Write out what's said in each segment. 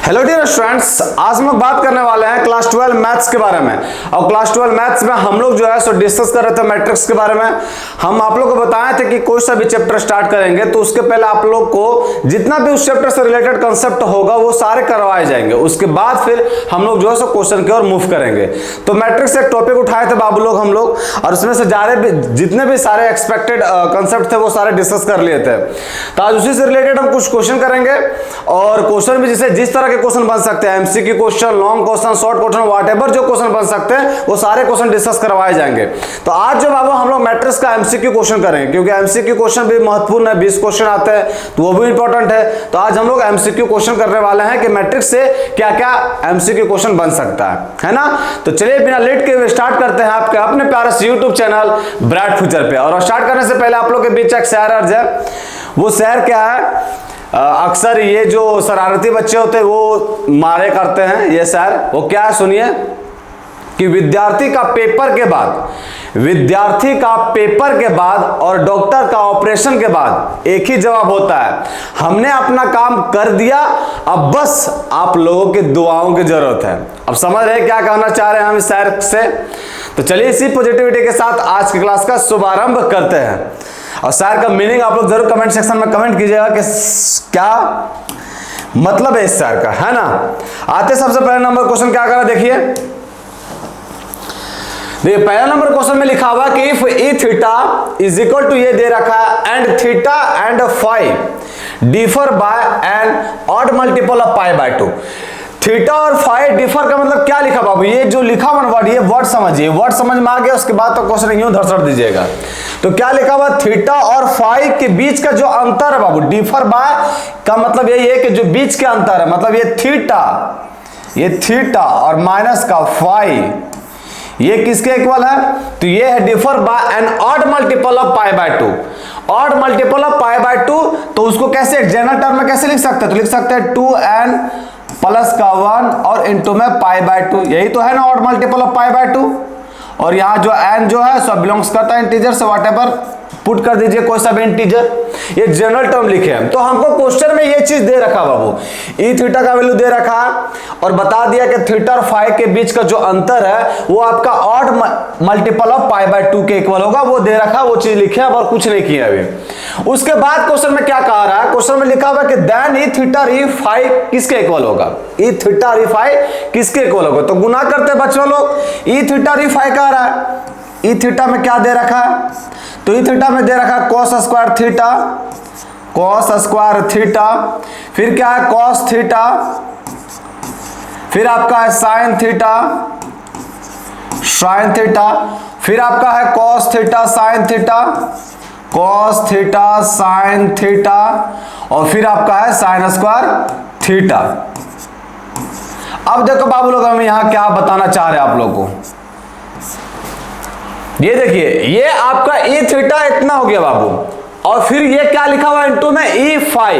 Hello dear students, आज हम लोग बात करने वाले हैं क्लास 12 मैथ्स के बारे में। और क्लास 12 मैथ्स में हम लोग जो है सो डिस्कस कर रहे थे मैट्रिक्स के बारे में। हम आप लोग को बताए थे कि कोई सा भी चैप्टर स्टार्ट करेंगे तो उसके पहले आप लोग को जितना भी उस चैप्टर से रिलेटेड कंसेप्ट होगा वो सारे करवाए जाएंगे। उसके बाद फिर हम लोग जो है सो क्वेश्चन की ओर मूव करेंगे। तो मैट्रिक्स एक टॉपिक उठाए थे बाबू लोग हम लोग, और उसमें से जितने भी सारे एक्सपेक्टेड कंसेप्ट थे वो सारे डिस्कस कर लिए थे। तो आज उसी से रिलेटेड हम कुछ क्वेश्चन करेंगे, और क्वेश्चन भी जिस तरह के क्वेश्चन बन सकते हैं, MCQ question, long question, short question, whatever जो क्वेश्चन बन सकते हैं वो सारे क्वेश्चन डिस्कस करवाए जाएंगे। तो आज जो बाबू हम लोग मैट्रिक्स का एमसीक्यू क्वेश्चन करेंगे, क्योंकि एमसीक्यू क्वेश्चन भी महत्वपूर्ण है, 20 क्वेश्चन आते हैं तो वो भी इंपॉर्टेंट है। तो आज हम लोग एमसीक्यू क्वेश्चन करने वाले हैं कि मैट्रिक्स से क्या क्या एमसीक्यू क्वेश्चन बन सकता है ना। तो चलिए बिना लेट के स्टार्ट करते हैं आपके अपने प्यारे से यूट्यूब चैनल ब्राइट फ्यूचर पे। और स्टार्ट करने से पहले आप लोग के बीच एक शेयर अर्ज है। वो शेयर क्या है, अक्सर ये जो शरारती बच्चे होते हैं वो मारे करते हैं। ये सर वो क्या है सुनिए, कि विद्यार्थी का पेपर के बाद और डॉक्टर का ऑपरेशन के बाद एक ही जवाब होता है, हमने अपना काम कर दिया, अब बस आप लोगों की दुआओं की जरूरत है। अब समझ रहे क्या कहना चाह रहे हैं हम इस शायर से। तो चलिए इसी पॉजिटिविटी के साथ आज की क्लास का शुभारंभ करते हैं। और शायर का मीनिंग आप लोग जरूर कमेंट सेक्शन में कमेंट कीजिएगा कि क्या मतलब है इस शायर का, है ना। आते सबसे पहले नंबर क्वेश्चन क्या करा, देखिए पहला नंबर क्वेश्चन में लिखा हुआ कि if e theta is equal to, ये दे रखा है, and theta and phi differ by an odd multiple of pi by 2। Theta और फाई डिफर का मतलब क्या लिखा बाबू, ये जो लिखा हुआ वर्ड, ये वर्ड समझिए, वर्ड समझ में आ गया उसके बाद तो क्वेश्चन यूं धरसड़ दीजिएगा। तो क्या लिखा हुआ, थीटा और फाई के बीच का जो अंतर है बाबू, डिफर बाय का मतलब यही है कि जो बीच के अंतर है, मतलब ये थीटा और माइनस का फाई ये किसके इक्वल है, तो ये है differ by an odd multiple of pi by 2। Odd multiple of pi by 2, तो उसको कैसे जनरल टर्म में कैसे लिख सकते हैं, तो लिख सकते हैं 2n प्लस का 1 और इनटू में पाई बाय 2, यही तो है ना odd multiple of pi by 2। और यहाँ जो n जो है सब बिलोंग्स करता है इंटीजर से, व्हाटएवर पुट कर दीजिए कोई सा भी इंटीजर, ये जनरल टर्म लिखे हैं। तो हमको क्वेश्चन में ये चीज दे रखा बाबू, ई थीटा का वैल्यू दे रखा और बता दिया कि थीटा और फाई के बीच का जो अंतर है वो आपका odd multiple of pi by 2 के इक्वल होगा, वो दे रखा, वो चीज लिखे और कुछ नहीं किया अभी। उसके बाद क्वेश्चन में क्या कहा रहा है, क्वेश्चन में लिखा हुआ कि then E theta E phi किसके इक्वल होगा, ई थीटा ई फाई किसके इक्वल होगा। तो गुना करते बच्चों लोग, ई थीटा ई फाई कह रहा है, ई थीटा में क्या दे रखा है, तो ई थीटा में दे रखा है cos स्क्वायर थीटा, फिर क्या है cos थीटा, फिर आपका है sin थीटा, फिर आपका है cos थीटा sin थीटा, और फिर आपका है sin स्क्वायर थीटा। अब देखो बाबू लोग हम यहां क्या बताना चाह रहे हैं आप लोगों को, ये देखिए ये आपका ई थीटा इतना हो गया बाबू, और फिर ये क्या लिखा हुआ इनटू में ई फाई।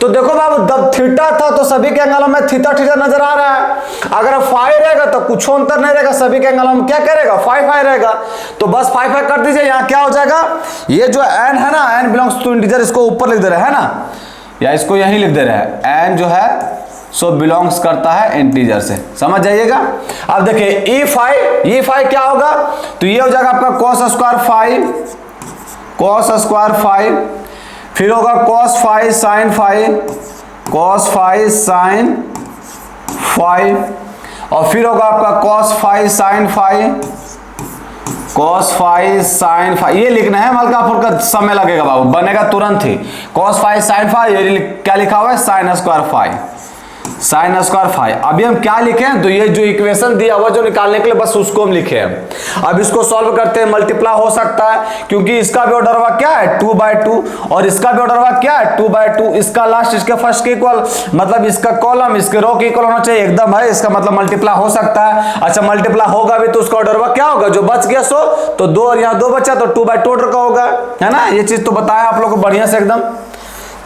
तो देखो बाबू जब थीटा था तो सभी के एंगलों में थीटा नजर आ रहा है, अगर फाई रहेगा तो कुछ अंतर नहीं रहेगा, सभी के एंगलों में क्या करेगा, फाई रहेगा। तो बस फाई कर दीजिए, यहाँ क्या हो जाएगा, ये जो एन है ना, एन बिलोंग्स टू इंटीजर, इसको ऊपर लिख दे रहे हैं ना, या इसको यहीं लिख दे रहे हैं, एन जो है सो बिलोंग्स करता है इंटीजर से, समझ जाइएगा। अब देखिए ई फाई क्या होगा, तो ये हो जाएगा आपका cos स्क्वायर फाई, फिर होगा cos फाई sin फाई, और फिर होगा आपका cos फाई sin फाई, ये लिखना है, हल्का फुल्का समय लगेगा बाबू, बनेगा तुरंत ही। cos फाई sin फाई, ये क्या लिखा हुआ है, sin स्क्वायर फाई। अभी हम क्या लिखे हैं, तो ये जो इक्वेशन दिया हुआ जो निकालने के लिए बस उसको हम लिखे हैं। अब इसको सॉल्व करते हैं, मल्टीप्लाई हो सकता है क्योंकि इसका भी ऑर्डर हुआ क्या है 2/2, और इसका भी ऑर्डर हुआ क्या है 2/2, इसका लास्ट इसके फर्स्ट के इक्वल, मतलब इसका कॉलम इसके रो के इक्वल होना चाहिए एकदम, है इसका मतलब मल्टीप्लाई हो सकता है। अच्छा मल्टीप्लाई होगा भी तो उसका ऑर्डर हुआ क्या होगा, जो बच गया सो तो 2 और यहाँ 2 बचा तो 2/2 ऑर्डर का होगा, है ना। ये चीज तो बताया आप लोग को बढ़िया से एकदम।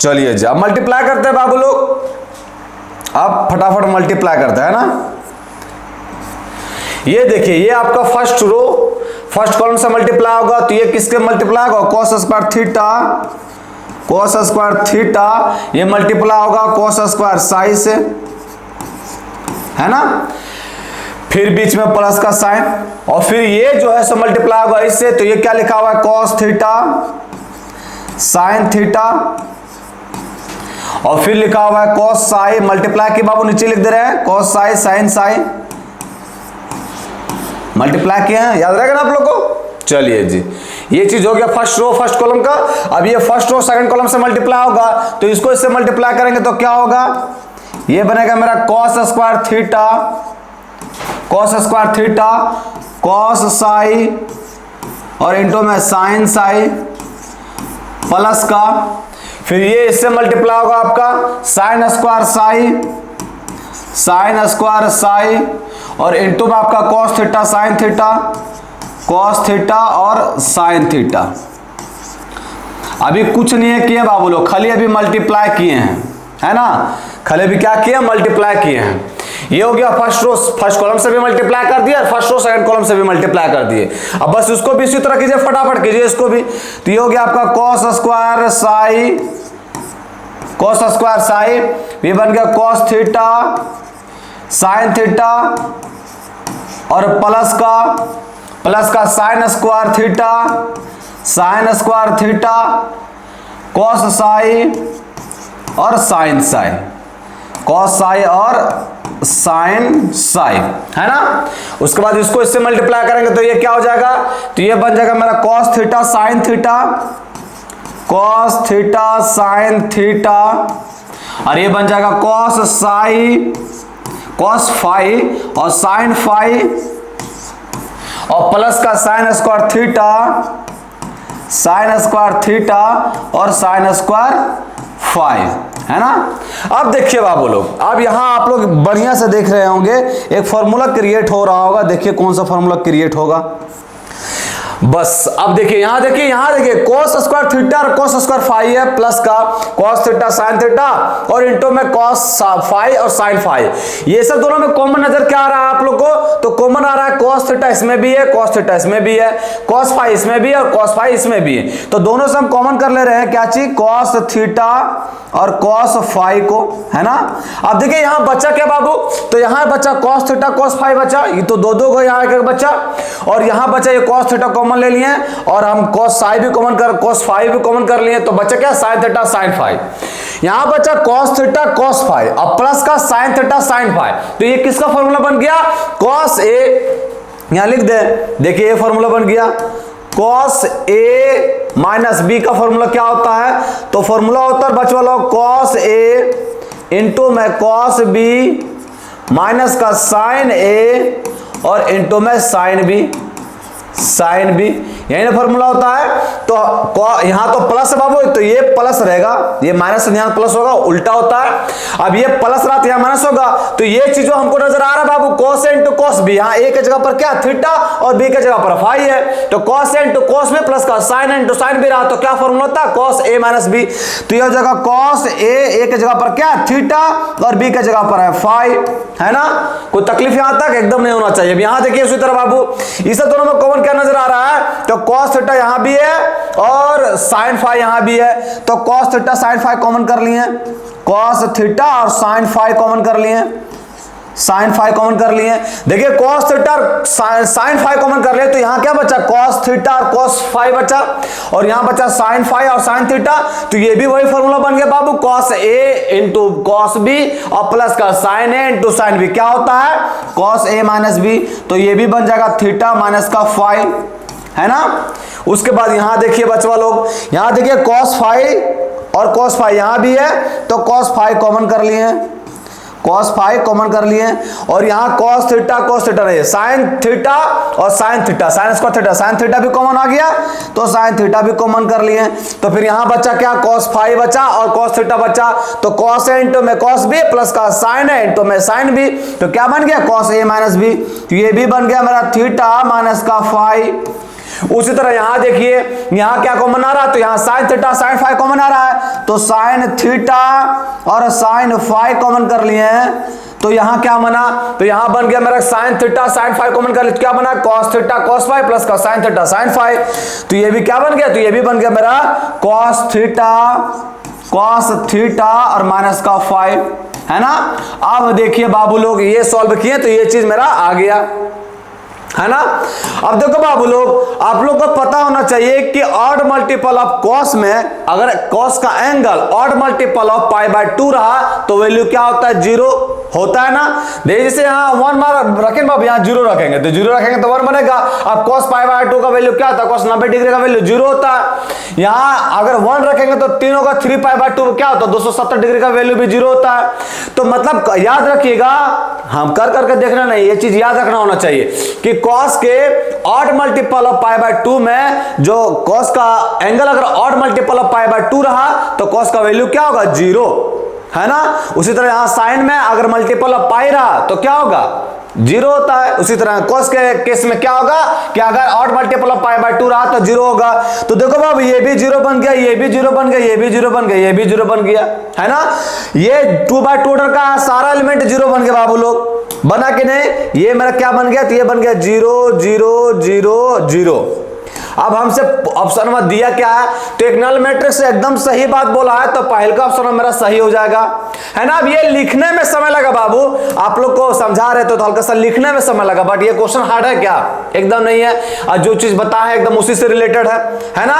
चलिए जी अब मल्टीप्लाई करते हैं बाबू लोग, अब फटाफट मल्टीप्लाई करते हैं ना। ये देखिए ये आपका फर्स्ट रो फर्स्ट कॉलम से मल्टीप्लाई होगा, तो ये किसके मल्टीप्लाई होगा, cos स्क्वायर थीटा, ये मल्टीप्लाई होगा cos स्क्वायर साई से, है ना, फिर बीच में प्लस का साइन, और फिर ये जो है सो मल्टीप्लाई होगा इससे, तो ये क्या लिखा हुआ है कॉस थीटा साइन थीटा, और फिर लिखा हुआ है कॉस साई, मल्टीप्लाई के बाबू नीचे लिख दे रहे हैं cos psi sine psi, multiply किए हैं, याद रहेगा ना आप लोग को। चलिए जी, ये चीज हो गया फर्स्ट रो फर्स्ट कॉलम का। अब ये फर्स्ट रो सेकंड कॉलम से मल्टीप्लाई होगा, तो इसको इससे मल्टीप्लाई करेंगे तो क्या होगा, ये बनेगा मेरा cos square theta cos psi और इंटू में साइन साई प्लस का, फिर ये इससे मल्टीप्लाई होगा आपका साइन स्क्वायर साई और इंटू में आपका कॉस थीटा और साइन थीटा। अभी कुछ नहीं है किए बाबू लोग, खाली अभी मल्टीप्लाई किए हैं, है ना, खाली अभी क्या किए मल्टीप्लाई किए हैं। ये हो गया फर्स्ट रो फर्स्ट कॉलम से भी मल्टीप्लाई कर दिया, फर्स्ट रो सेकंड कॉलम से भी मल्टीप्लाई कर दिए। अब बस उसको भी इसी तरह कीजिए, फटाफट कीजिए इसको भी। तो ये हो गया आपका कॉस स्क्वायर साई, ये बन गया कॉस थीटा साइन थीटा और प्लस का sine square theta cos psi और साइन साई, कॉस साई और साइन साई, है ना। उसके बाद इसको इससे मल्टीप्लाई करेंगे तो ये क्या हो जाएगा, तो ये बन जाएगा मेरा कॉस थीटा साइन थीटा और ये बन जाएगा कॉस फाई और साइन फाई और प्लस का साइन स्क्वायर थीटा और साइन स्क्वायर फाई, है ना। अब देखिए बाबू लोग, अब यहां आप लोग बढ़िया से देख रहे होंगे एक फॉर्मूला क्रिएट हो रहा होगा। देखिए कौन सा फॉर्मूला क्रिएट होगा, बस अब देखिए यहां देखिए cos स्क्वायर थीटा और cos स्क्वायर फाई है, प्लस का cos थीटा साइन थीटा और इंटू में cos फाई और साइन फाई। ये सब दोनों में कॉमन नजर क्या आ रहा है आप लोग को, तो कॉमन आ रहा है cos थीटा इसमें भी है, cos थीटा इसमें भी है, cos फाई इसमें भी है और cos फाई इसमें भी है। तो दोनों से हम कॉमन कर ले रहे हैं क्या चीज, cos थीटा और cos फाई को, है ना। अब देखिए यहां बच्चा क्या बाबू, तो यहां बच्चा cos थीटा cos फाई बचा, ये तो दो को यहां एक बच्चा, और यहां बचा ये cos थीटा कॉमन ले लिए और हम cos साई भी कॉमन कर cos फाई भी कॉमन कर लिए, तो बचा क्या sin थीटा sin फाई। यहां बचा cos थीटा cos फाई और प्लस का sin थीटा sin फाई, तो ये किसका फॉर्मूला बन गया, cos a, यहां लिख दे, देखिए ये फॉर्मूला बन गया cos a माइनस b का फॉर्मूला क्या होता है, तो फॉर्मूला होता है बच्चों लोग cos a इंटू में cos b माइनस का sin a और इंटू में sin b, यही ना फॉर्मूला होता है। तो यहां तो प्लस है बाबू, तो ये प्लस रहेगा, ये माइनस यहां प्लस होगा, उल्टा होता है। अब ये प्लस रहा तो यहां माइनस होगा, तो ये चीज जो हमको नजर आ रहा है बाबू cos a into cos b, यहां a के जगह पर क्या थीटा और b के जगह पर फाई है, तो cos a into cos b plus का sin a into sin b रहा, तो क्या फॉर्मूला होता है cos a माइनस b। तो यह जगह cos a के जगह पर क्या थीटा और b के जगह पर है फाई, है ना। कोई तकलीफ यहां तक एकदम नहीं होना चाहिए। यहां देखिए उसी तरह बाबू इस दोनों में कॉमन क्या नजर आ रहा है, तो cos थीटा यहां भी है और sin फाई यहां भी है, तो cos theta sin phi common कर लिए, cos थीटा और sin फाई कॉमन कर लिए, sin फाई कॉमन कर लिए। देखिए cos थीटा और sin फाई कॉमन कर लिए, तो यहां क्या बचा cos थीटा और cos फाई बचा और यहां बचा sin फाई और sin थीटा, तो ये भी वही फॉर्मूला बन गया बाबू cos a into cos b और प्लस का sin a into sin b, क्या होता है cos a माइनस b, तो ये भी बन जाएगा थीटा माइनस का फाई, है ना। उसके बाद यहां देखिए बच्चा लोग, यहां देखिए cos फाई और cos फाई यहां भी है, तो cos फाई कॉमन कर लिए, cos फाई कॉमन कर लिए, और यहां cos थीटा नहीं, sin थीटा और sin theta sin square theta sin theta भी कॉमन आ गया, तो sin थीटा भी कॉमन कर लिए। तो फिर यहां बचा क्या cos फाई बचा और cos थीटा बचा, तो cos a इंटू में cos b प्लस का sin a इंटू में sin b, तो क्या बन गया cos a माइनस b, तो ये भी बन गया मेरा थीटा माइनस का फाई। उसी तरह यहां देखिए यहां क्या कॉमन आ रहा है, तो यहां sin theta sin phi common आ रहा है, तो sin थीटा और sin फाई कॉमन कर लिए हैं, तो यहां क्या बना, तो यहां बन गया मेरा sin theta sin phi common कर लिया, क्या बना cos theta cos phi plus का sin थीटा sin फाई, तो ये भी क्या बन गया, तो ये भी बन गया मेरा cos थीटा और माइनस का फाई। है ना। अब देखिए बाबू लोग ये सॉल्व किए तो ये चीज मेरा आ गया, है ना। अब देखो बाबू लोग, आप लोग को पता होना चाहिए कि ऑड मल्टीपल ऑफ कॉस में अगर कॉस का angle odd multiple of pi by 2 रहा तो वैल्यू क्या होता है, 0 होता है ना। देखिए जैसे यहाँ 1 मार रखेंगे बाबू, यहाँ 0 रखेंगे तो 0 रखेंगे तो 1 बनेगा। अब कॉस पाई बाय 2 का वैल्यू क्या होता है, कॉस 90 डिग्री का वैल्यू 0 होता है। यहाँ अगर 1 रखेंगे तो 3 होगा, 3 पाई बाय 2 क्या होता है, 270 डिग्री का वैल्यू भी 0 होता है। तो मतलब याद रखिएगा, हम कर करके देखना नहीं, ये चीज याद रखना होना चाहिए कि कॉस के odd multiple of pi by 2 में जो कॉस का एंगल अगर odd multiple of pi by 2 रहा तो कॉस का वैल्यू क्या होगा, 0, है ना। उसी तरह यहां साइन में अगर मल्टीपल ऑफ पाई रहा तो क्या होगा, 0 होता है। उसी तरह कॉस के केस में क्या होगा कि अगर odd multiple of pi by 2 रहा तो 0 होगा। तो देखो बाबू ये भी 0 बन गया, ये भी 0 बन गया, ये भी 0 बन गया, ये भी 0 बन गया, है ना। ये 2 बाय 2 ऑर्डर का सारा एलिमेंट 0 बन गया बाबू लोग, बना कि नहीं। ये मेरा क्या बन गया, तो ये बन गया 0 0 0 0। अब हमसे ऑप्शन में दिया क्या है, तो एक नल मैट्रिक्स से एकदम सही बात बोला है तो पहले का ऑप्शन मेरा सही हो जाएगा, है ना। अब ये लिखने में समय लगा बाबू, आप लोग को समझा रहे तो हल्का सा लिखने में समय लगा, बट ये क्वेश्चन हार्ड है क्या, एकदम नहीं है। और जो चीज बताया है एकदम उसी से रिलेटेड है ना।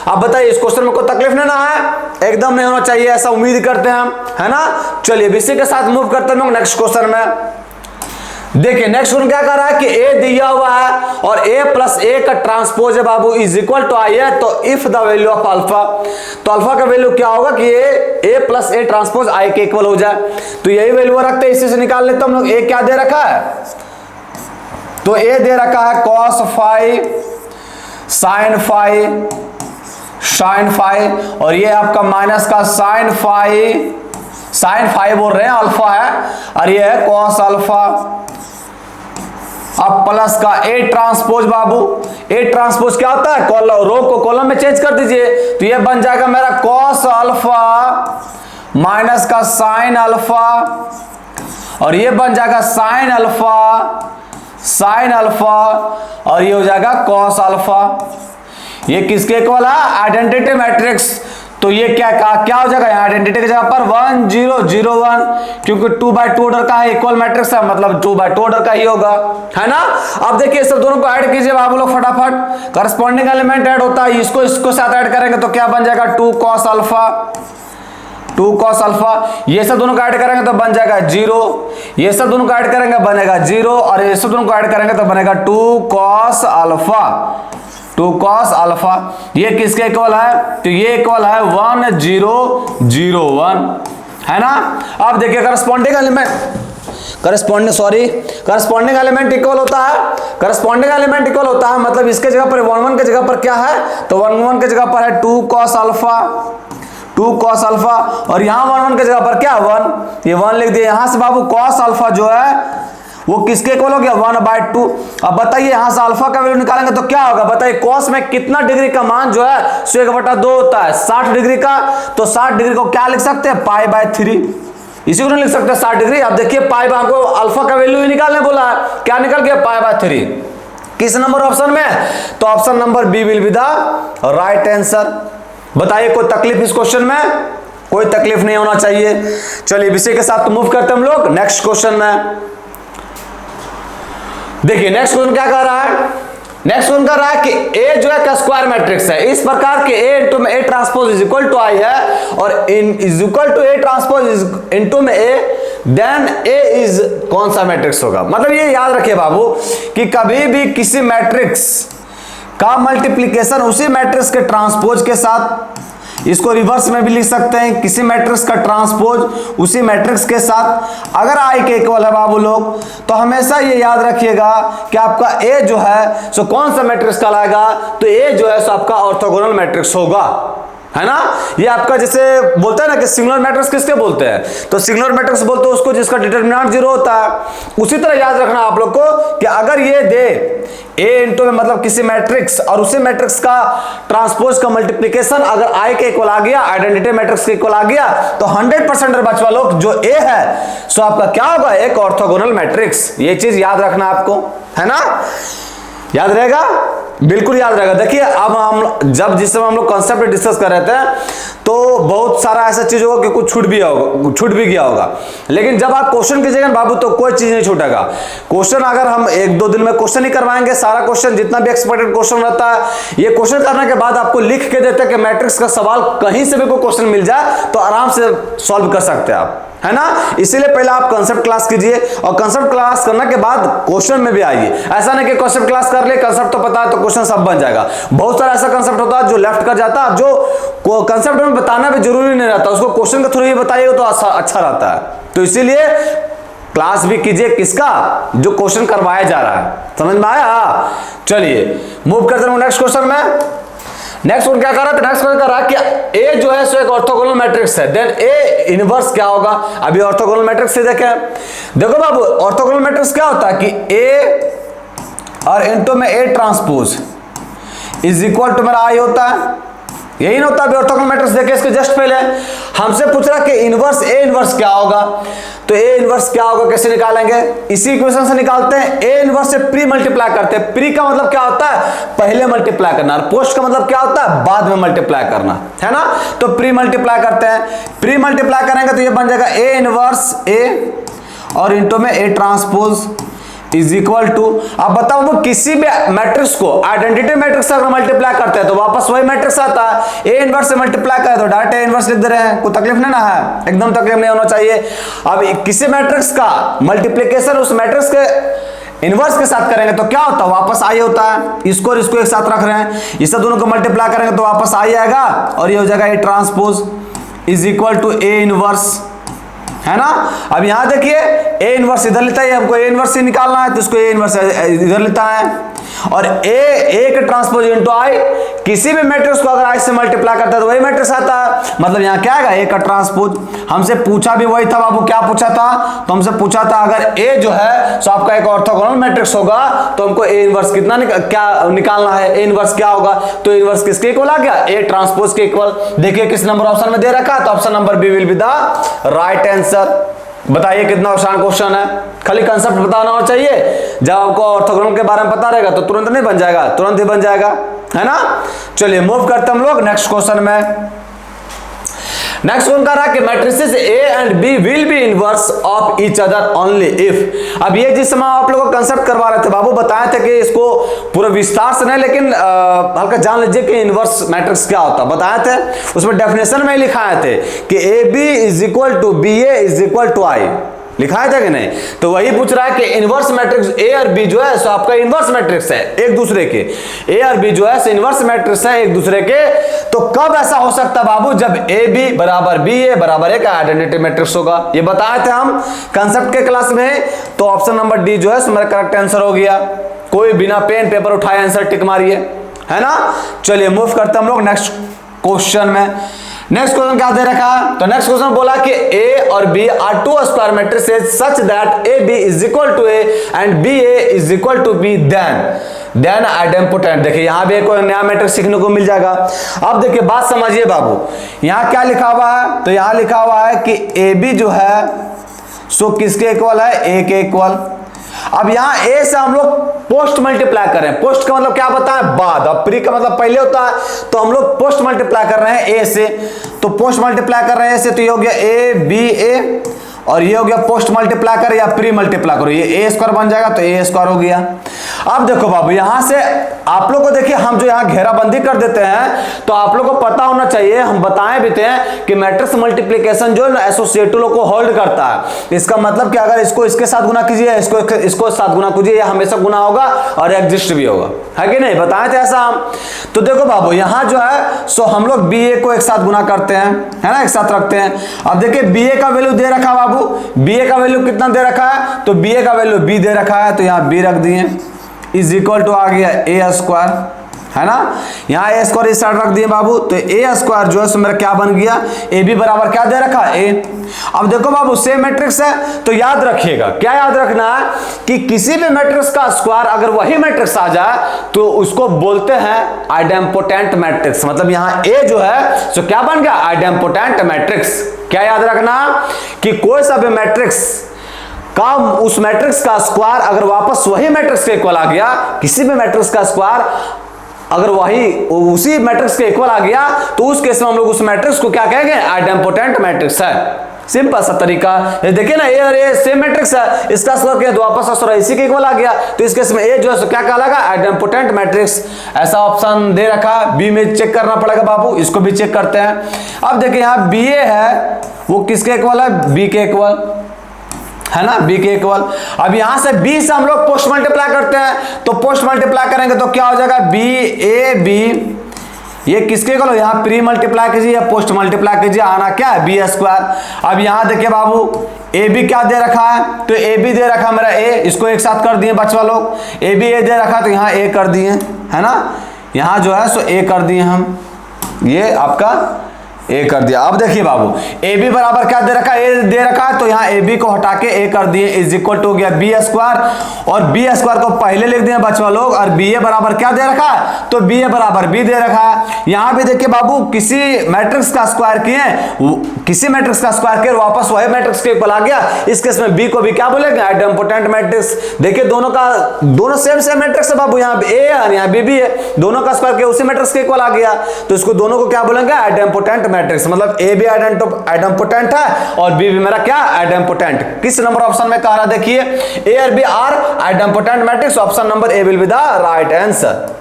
अब बताइए इस क्वेश्चन में कोई तकलीफ नहीं ना है, एकदम नहीं होना चाहिए, ऐसा उम्मीद करते हैं हम, है ना। चलिए इसी के साथ मूव करते हैं नेक्स्ट क्वेश्चन में। देखिए नेक्स्ट वन क्या कर रहा है कि ए दिया हुआ है और a प्लस ए का ट्रांसपोज है बाबू इज इक्वल टू आई है, तो if the value of alpha, तो अल्फा का वैल्यू क्या होगा कि a प्लस ए ट्रांसपोज आई के इक्वल हो जाए। तो यही वैल्यू रखते हैं, इसी से निकाल लेते हम लोग। a क्या दे रखा है, तो a दे रखा है cos फाई sin फाई और ये आपका माइनस का sin फाई बोल रहे हैं, अल्फा है, और ये है cos अल्फा। अब प्लस का A transpose Babu, A transpose क्या होता है, रो को कॉलम में चेंज कर दीजिए तो ये बन जाएगा मेरा cos अल्फा माइनस का sin अल्फा और ये बन जाएगा sin अल्फा और ये हो जाएगा cos अल्फा। ये किसके इक्वल है, आइडेंटिटी मैट्रिक्स। तो ये क्या हो जाएगा, यहाँ आइडेंटिटी की जगह पर 1 0 0 1, क्योंकि 2 बाय 2 ऑर्डर का है, इक्वल मैट्रिक्स है, मतलब 2 बाय 2 ऑर्डर का ही होगा, है ना। अब देखिए सब दोनों को ऐड कीजिए आप लोग फटाफट, करस्पॉन्डिंग एलिमेंट ऐड होता है, इसको साथ ऐड करेंगे तो क्या बन जाएगा 2 cos अल्फा। ये सब दोनों को ऐड करेंगे तो बन जाएगा 0, ये सब दोनों को ऐड करेंगे बनेगा 0 और ये सब दोनों को ऐड करेंगे तो बनेगा 2 cos अल्फा। ये किसके इक्वल है, तो ये इक्वल है 1 0 0 1, है ना। अब देखिए करस्पॉन्डिंग एलिमेंट इक्वल होता है, मतलब इसके जगह पर 1 1 के जगह पर क्या है, तो 1 1 के जगह पर है 2 cos अल्फा और यहाँ 1 1 के जगह पर क्या 1, ये 1 लिख दिया। यहाँ से बाबू cos अल्फा जो है वो किसके इक्वल हो गया 1 बाय 2। अब बताइए यहां से अल्फा का वैल्यू निकालेंगे तो क्या होगा, बताइए cos में कितना डिग्री का मान जो है 1/2 होता है 60 डिग्री का, तो 60 डिग्री को क्या लिख सकते हैं पाई बाय 3, इसी को नहीं लिख सकते 60 डिग्री। अब देखिए पाई बाय को अल्फा का वैल्यू ही निकालने बोला है, क्या निकल गया पाई बाय 3, किस नंबर ऑप्शन में, तो option number B will be the right answer. बताइए कोई तकलीफ इस क्वेश्चन में, कोई तकलीफ नहीं होना चाहिए। चलिए इसी के साथ मूव करते हम लोग नेक्स्ट क्वेश्चन में। देखिए नेक्स्ट क्वेश्चन क्या कर रहा है, नेक्स्ट क्वेश्चन कर रहा है कि A जो है का स्क्वायर मैट्रिक्स है, इस प्रकार के A इंटू में A transpose is equal to I है और in is equal to A transpose into में A, देन A इज कौन सा मैट्रिक्स होगा। मतलब ये याद रखिए बाबू कि कभी भी किसी मैट्रिक्स का मल्टीप्लिकेशन उसी मैट्रिक्स के ट्रांसपोज के साथ, इसको रिवर्स में भी लिख सकते हैं, किसी मैट्रिक्स का ट्रांसपोज उसी मैट्रिक्स के साथ अगर I के इक्वल है बाबू लोग, तो हमेशा ये याद रखिएगा कि आपका A जो है सो कौन सा मैट्रिक्स कहलाएगा, तो A जो है सो आपका ऑर्थोगोनल मैट्रिक्स होगा, है ना। ये आपका जैसे बोलते हैं ना कि सिंगुलर मैट्रिक्स किसके बोलते हैं, तो सिंगुलर मैट्रिक्स बोलते हैं उसको जिसका डिटरमिनेंट 0 होता है। उसी तरह याद रखना आप लोग को कि अगर ये दे A इंटू में मतलब किसी मैट्रिक्स और उसी मैट्रिक्स का ट्रांसपोज का मल्टीप्लिकेशन अगर I के इक्वल आ गया, आइडेंटिटी मैट्रिक्स के इक्वल आ गया, तो 100% बचवा लोग जो A है सो आपका क्या होगा, एक ऑर्थोगोनल मैट्रिक्स। ये चीज याद रखना आपको, है ना, याद रहेगा। बिल्कुल याद रहेगा। देखिए अब हम जब जिस समय हम लोग कॉन्सेप्ट डिस्कस कर रहे थे तो बहुत सारा ऐसा चीज होगा कि कुछ छूट भी गया होगा, लेकिन जब आप क्वेश्चन कीजिएगा बाबू तो कोई चीज नहीं छूटेगा। क्वेश्चन अगर हम 1-2 दिन में क्वेश्चन ही करवाएंगे, सारा क्वेश्चन जितना भी एक्सपेक्टेड क्वेश्चन रहता है, ये क्वेश्चन करने के बाद आपको लिख के देते हैं कि मैट्रिक्स का सवाल कहीं से भी कोई क्वेश्चन मिल जाए तो आराम से सॉल्व कर सकते हैं आप, है ना। इसीलिए पहले आप कांसेप्ट क्लास कीजिए और कांसेप्ट क्लास करने के बाद क्वेश्चन में भी आइए। ऐसा नहीं कि कांसेप्ट क्लास कर ले, कांसेप्ट तो पता है तो क्वेश्चन सब बन जाएगा। बहुत सारा ऐसा कांसेप्ट होता है जो लेफ्ट कर जाता है, जो कांसेप्ट में बताना भी जरूरी नहीं रहता, उसको क्वेश्चन के थ्रू ही बताइएगा तो अच्छा रहता है। तो इसीलिए क्लास भी कीजिए किसका, जो क्वेश्चन करवाया जा रहा है। समझ में आया? चलिए मूव करते हैं नेक्स्ट क्वेश्चन में। नेक्स्ट वन क्या कर रहा है? नेक्स्ट वन कर रहा है कि ए जो है सो एक ऑर्थोगोनल मैट्रिक्स है, देन ए इनवर्स क्या होगा। अभी ऑर्थोगोनल मैट्रिक्स से देखें, देखो बाबू ऑर्थोगोनल मैट्रिक्स क्या होता है कि ए और इनटू में A transpose is equal to मेरा आई होता है, यही ना होता है ऑर्थोगोनल मैट्रिक्स। देखिए इसके जस्ट पहले हमसे पूछ रहा कि इनवर्स ए इनवर्स क्या होगा, तो ए इनवर्स क्या होगा कैसे निकालेंगे? इसी इक्वेशन से निकालते हैं। ए इनवर्स से प्री मल्टीप्लाई करते हैं। प्री का मतलब क्या होता है? पहले मल्टीप्लाई करना, और पोस्ट का मतलब क्या होता है? बाद में मल्टीप्लाई करना, है ना। तो प्री मल्टीप्लाई करते हैं, प्री मल्टीप्लाई करेंगे तो ये बन जाएगा ए इनवर्स ए और इनटू में A transpose is equal to, अब बताओ वो किसी भी मैट्रिक्स को आइडेंटिटी मैट्रिक्स से अगर मल्टीप्लाई करते हैं तो वापस वही मैट्रिक्स आता है। ए इनवर्स से मल्टीप्लाई करें तो डायरेक्ट ए इनवर्स लिख दे रहे हैं, कोई तकलीफ नहीं ना है, एकदम तकलीफ नहीं होना चाहिए। अब किसी मैट्रिक्स का मल्टीप्लिकेशन उस मैट्रिक्स के इनवर्स के साथ करेंगे तो क्या होता है? वापस आई होता है। इसको और इसको एक साथ रख रहे हैं, इससे दोनों को मल्टीप्लाई करेंगे तो वापस आई आएगा और ये हो जाएगा A transpose is equal to A inverse, है ना। अब यहां देखिए ए इनवर्स इधर लेता है, हमको ए इनवर्स ही निकालना है तो इसको ए इनवर्स इधर लेता है, और ए का ट्रांसपोज इनटू आई, किसी भी मैट्रिक्स को अगर आई से मल्टीप्लाई करता है तो वही मैट्रिक्स आता है। मतलब यहां क्या आएगा? ए का ट्रांसपोज। हमसे पूछा भी वही था बाबू, क्या पूछा था? तो हमसे पूछा था अगर ए जो है तो आपका एक ऑर्थोगोनल मैट्रिक्स होगा तो हमको ए इनवर्स कितना क्या निकालना है? ए इनवर्स क्या होगा? तो इनवर्स किसके इक्वल आ गया? ए ट्रांसपोज के इक्वल। देखिए किस नंबर ऑप्शन में दे रखा है, तो option number B will be the right answer. बताइए कितना आसान क्वेश्चन है, खाली कंसेप्ट बताना होना चाहिए। जब आपको ऑर्थोगोनल के बारे में पता रहेगा तो तुरंत नहीं बन जाएगा, तुरंत ही बन जाएगा, है ना। चलिए मूव करते हम लोग नेक्स्ट क्वेश्चन में। नेक्स्ट वन कर रहा है कि matrices A and B will be inverse of each other only if. अब ये जिस समय आप लोगों को कंसेप्ट करवा रहे थे बाबू, बताए थे कि इसको पूरा विस्तार से नहीं, लेकिन हल्का जान लीजिए कि इनवर्स मैट्रिक्स क्या होता है। बताए थे उसमें डेफिनेशन में लिखाए थे कि A B is equal to B A is equal to I, लिखाया था कि नहीं। तो वही पूछ रहा है कि इनवर्स मैट्रिक्स ए और बी जो है सो आपका इनवर्स मैट्रिक्स है एक दूसरे के, ए और बी जो है सो इनवर्स मैट्रिक्स है एक दूसरे के। तो कब ऐसा हो सकता है बाबू? जब ए बी बराबर बी ए बराबर ए का आइडेंटिटी मैट्रिक्स होगा। ये बताए थे हम कंसेप्ट के क्लास में। तो ऑप्शन नंबर डी जो है सो मेरा करेक्ट आंसर हो गया। कोई बिना पेन पेपर उठाए आंसर टिक मारिए, है ना। चलिए मूव करते हम लोग नेक्स्ट क्वेश्चन में। नेक्स्ट क्वेश्चन क्या दे रखा है? तो नेक्स्ट क्वेश्चन बोला कि ए और B are two square matrices such that A B is equal to A and B A is equal to B then idempotent. देखिए यहां भी एक नया मैट्रिक्स सीखने को मिल जाएगा। अब देखिए बात समझिए बाबू, यहां क्या लिखा हुआ है? तो यहां लिखा हुआ है कि ए बी जो है सो किसके इक्वल है? ए के इक्वल। अब यहां ए से हम लोग पोस्ट मल्टीप्लाई कर रहे हैं। पोस्ट का मतलब क्या बताएं? बाद। अब प्री का मतलब पहले होता है, तो हम लोग पोस्ट मल्टीप्लाई कर रहे हैं ए से। तो पोस्ट मल्टीप्लाई कर रहे हैं ए से, तो ये हो गया ए बी ए, और ये हो गया पोस्ट मल्टीप्लाई कर या प्री मल्टीप्लाई करो, ये ए स्क्वायर बन जाएगा, तो ए स्क्वायर हो गया। अब देखो बाबू यहां से आप लोग को देखिए, हम जो यहां घेराबंदी कर देते हैं तो आप लोग को पता होना चाहिए, हम बताएं भी थे कि मैट्रिक्स मल्टीप्लिकेशन जो है एसोसिएटिव को होल्ड करता है। इसका मतलब कि अगर इसको इसके साथ गुना कीजिए, इसको साथ गुना कीजिए, यह हमेशा गुना होगा और एग्जिस्ट भी होगा, है कि नहीं? बताए थे ऐसा हम। तो देखो बाबू यहां जो है सो हम लोग बी ए को एक साथ गुना करते हैं, है ना, एक साथ रखते हैं। अब देखिए बी ए का वैल्यू दे रखा बाबू, बी ए का वैल्यू कितना दे रखा है? तो बी ए का वैल्यू बी दे रखा है, तो यहां बी रख दिए इज इक्वल टू आ गया ए स्क्वायर, है ना। यहां ए स्क्वायर इस साइड रख दिए बाबू, तो ए स्क्वायर जो है सो मेरा क्या बन गया? ए बी बराबर क्या दे रखा? ए। अब देखो बाबू सेम मैट्रिक्स है, तो याद रखिएगा, क्या याद रखना है कि किसी भी मैट्रिक्स का स्क्वायर अगर वही मैट्रिक्स आ जाए तो उसको बोलते हैं आइडेम्पोटेंट मैट्रिक्स। मतलब यहां ए जो है सो क्या बन गया? Idempotent matrix. क्या याद रखना कि कोई सा भी मैट्रिक्स का उस मैट्रिक्स का स्क्वायर अगर वापस वही मैट्रिक्स के इक्वल आ गया, किसी भी मैट्रिक्स का स्क्वायर अगर वही उसी मैट्रिक्स के इक्वल आ गया तो उस केस में हम लोग उस मैट्रिक्स को क्या कहेंगे, आइडेम्पोटेंट मैट्रिक्स है। सिंपल सा तरीका, ये देखिए ना, ए और ए सेम मैट्रिक्स है, इसका स्क्वायर किया तो वापस स्क्वायर इसी के इक्वल आ गया, तो इस केस में ए जो है क्या कहलाएगा, आइडेम्पोटेंट मैट्रिक्स। ऐसा ऑप्शन दे रखा, बी में चेक करना पड़ेगा बाबू, इसको भी चेक करते हैं। अब देखिए यहाँ बी ए है, वो किसके इक्वल है, बी के इक्वल है ना, बी के इक्वल। अब यहां से बी से हम लोग पोस्ट मल्टीप्लाई करते हैं, तो पोस्ट मल्टीप्लाई करेंगे तो क्या हो जाएगा, बी ए बी, ये किसके इक्वल, यहाँ प्री मल्टीप्लाई कीजिए या पोस्ट मल्टीप्लाई कीजिए, आना क्या है, बी स्क्वायर। अब यहाँ देखिए बाबू, ए बी क्या दे रखा है, तो ए बी दे रखा मेरा ए, इसको एक साथ कर दिए बच्चा लोग, ए बी ए दे रखा तो यहाँ ए कर दिए, है ना, यहाँ जो है सो ए कर दिए हम, ये आपका ए कर दिया। अब देखिए बाबू, ए बी बराबर क्या दे रखा है, ए दे रखा है, तो यहाँ ए बी को हटा के ए कर दिए, इज इक्वल टू हो गया बी स्क्वायर, और बी स्क्वायर को पहले लिख दिए बच्चों लोग, और बी ए बराबर क्या दे रखा है, तो बी ए बराबर बी दे रखा है। यहाँ भी देखिए बाबू, किसी मैट्रिक्स का स्क्वायर किए, किसी मैट्रिक्स का स्क्वायर किए वापस वही मैट्रिक्स के इक्वल आ गया, इस केस में बी को भी क्या बोलेंगे, आइडेम्पोटेंट मैट्रिक्स। देखिए दोनों सेम मैट्रिक्स है बाबू, यहाँ ए है यहाँ बी है, दोनों का स्क्वायर किया उसी मैट्रिक्स के इक्वल आ गया, तो इसको दोनों को क्या बोलेंगे, आइडेम्पोटेंट मैट्रिक्स। मतलब ए भी आइडेम्पोटेंट है और बी भी मेरा क्या, आइडेम्पोटेंट। किस नंबर ऑप्शन में कह रहा, देखिए ए और B are idempotent matrix, option number A will be the right answer.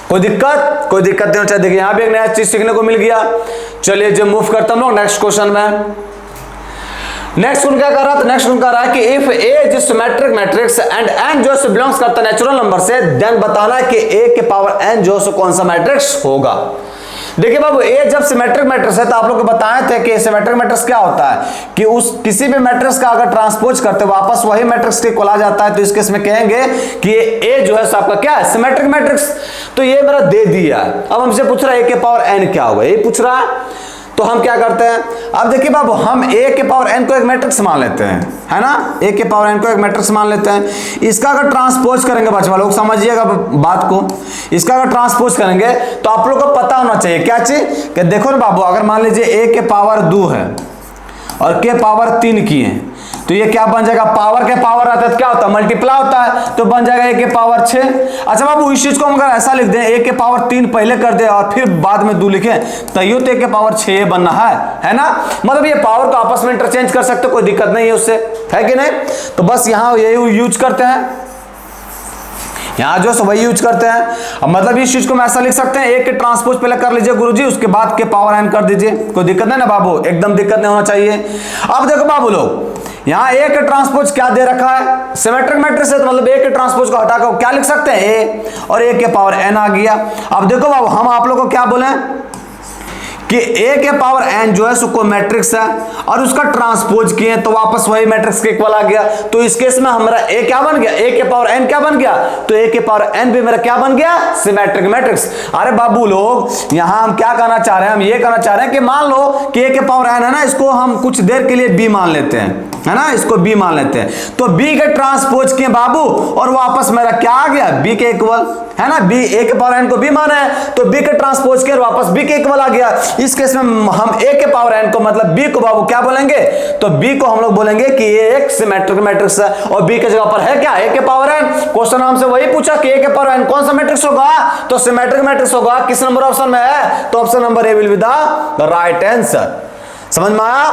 कोई दिक्कत नहीं होना चाहिए। देखिए यहां भी एक नया चीज सीखने को मिल गया। चलिए जो मूव करता हम लोग नेक्स्ट क्वेश्चन में। नेक्स्ट उन क्या कर रहा है, तो नेक्स्ट उन कह रहा है कि if A is symmetric matrix and n जो है बिलोंग्स करता है नेचुरल नंबर से, देन बताना है कि ए के पावर एन जो है कौन सा मैट्रिक्स होगा। देखिए बाबू, ए जब सिमेट्रिक मैट्रिक्स है तो आप लोग को बताए थे कि सिमेट्रिक मैट्रिक्स क्या होता है कि उस किसी भी मैट्रिक्स का अगर ट्रांसपोज करते वापस वही मैट्रिक्स के इक्वल आ जाता है, तो इस केस में कहेंगे कि ए जो है आपका क्या है, सिमेट्रिक मैट्रिक्स। तो ये मेरा दे दिया, अब हमसे पूछ रहा है ए के पावर एन क्या होगा, ये पूछ रहा है, तो हम क्या करते हैं, अब देखिए बाबू, हम a के पावर n को एक मैट्रिक्स मान लेते हैं, है ना, a के पावर n को एक मैट्रिक्स मान लेते हैं। इसका अगर ट्रांसपोज करेंगे बच्चा लोग समझिएगा बात को, इसका अगर ट्रांसपोज करेंगे तो आप लोग को पता होना चाहिए क्या चीज, कि देखो ना बाबू, अगर मान लीजिए a के पावर 2 है और k पावर 3 की है, तो ये क्या बन जाएगा, पावर के पावर रहता है तो क्या होता है, मल्टीप्लाई होता है, तो बन जाएगा a के पावर 6। अच्छा बाबू, इस चीज को हम अगर ऐसा लिख दें, a के पावर 3 पहले कर दे और फिर बाद में 2 लिखें, तैयो तो a के पावर 6 बनना है ना। मतलब ये पावर को आपस में इंटरचेंज कर सकते, कोई दिक्कत नहीं है उससे, है कि नहीं। तो बस यहाँ यही यूज करते हैं, यहाँ जो वही यूज करते हैं। अब मतलब इस चीज को हम ऐसा लिख सकते हैं, एक के ट्रांसपोज पहले कर लीजिए गुरुजी, उसके बाद के पावर एन कर दीजिए, कोई दिक्कत नहीं ना बाबू, एकदम दिक्कत नहीं होना चाहिए। अब देखो बाबू लोग, यहाँ ए के ट्रांसपोज क्या दे रखा है, सिमेट्रिक मैट्रिक्स है, तो मतलब ए के ट्रांसपोज को हटाकर क्या लिख सकते हैं, ए और ए के पावर एन आ गया। अब देखो बाबू, हम आप लोग को क्या बोले कि a के पावर n जो है सो कोई मैट्रिक्स है और उसका ट्रांसपोज किए तो वापस वही मैट्रिक्स के इक्वल आ गया, तो इस केस में हमारा a क्या बन गया, a के पावर n क्या बन गया, तो a के पावर n भी मेरा क्या बन गया, सिमेट्रिक मैट्रिक्स। अरे बाबू लोग, यहां हम क्या करना चाह रहे हैं, हम ये करना चाह रहे हैं कि मान लो कि a के पावर n है ना, इसको हम कुछ देर के लिए b मान लेते हैं, है ना, इसको b मान लेते हैं, तो b के ट्रांसपोज किए बाबू और वापस मेरा क्या आ गया, b के इक्वल, है ना, b a के पावर n को b माना है तो b के ट्रांसपोज किए वापस b के इक्वल आ गया। इस केस में हम a के पावर n को मतलब b को बाबू क्या बोलेंगे, तो b को हम लोग बोलेंगे कि ये एक सिमेट्रिक मैट्रिक्स है और b के जगह पर है क्या, a के पावर n। क्वेश्चन हमसे वही पूछा कि a के पावर n कौन सा मैट्रिक्स होगा, तो सिमेट्रिक मैट्रिक्स होगा। किस नंबर ऑप्शन में है, तो option number A will be the right answer. समझ में आया,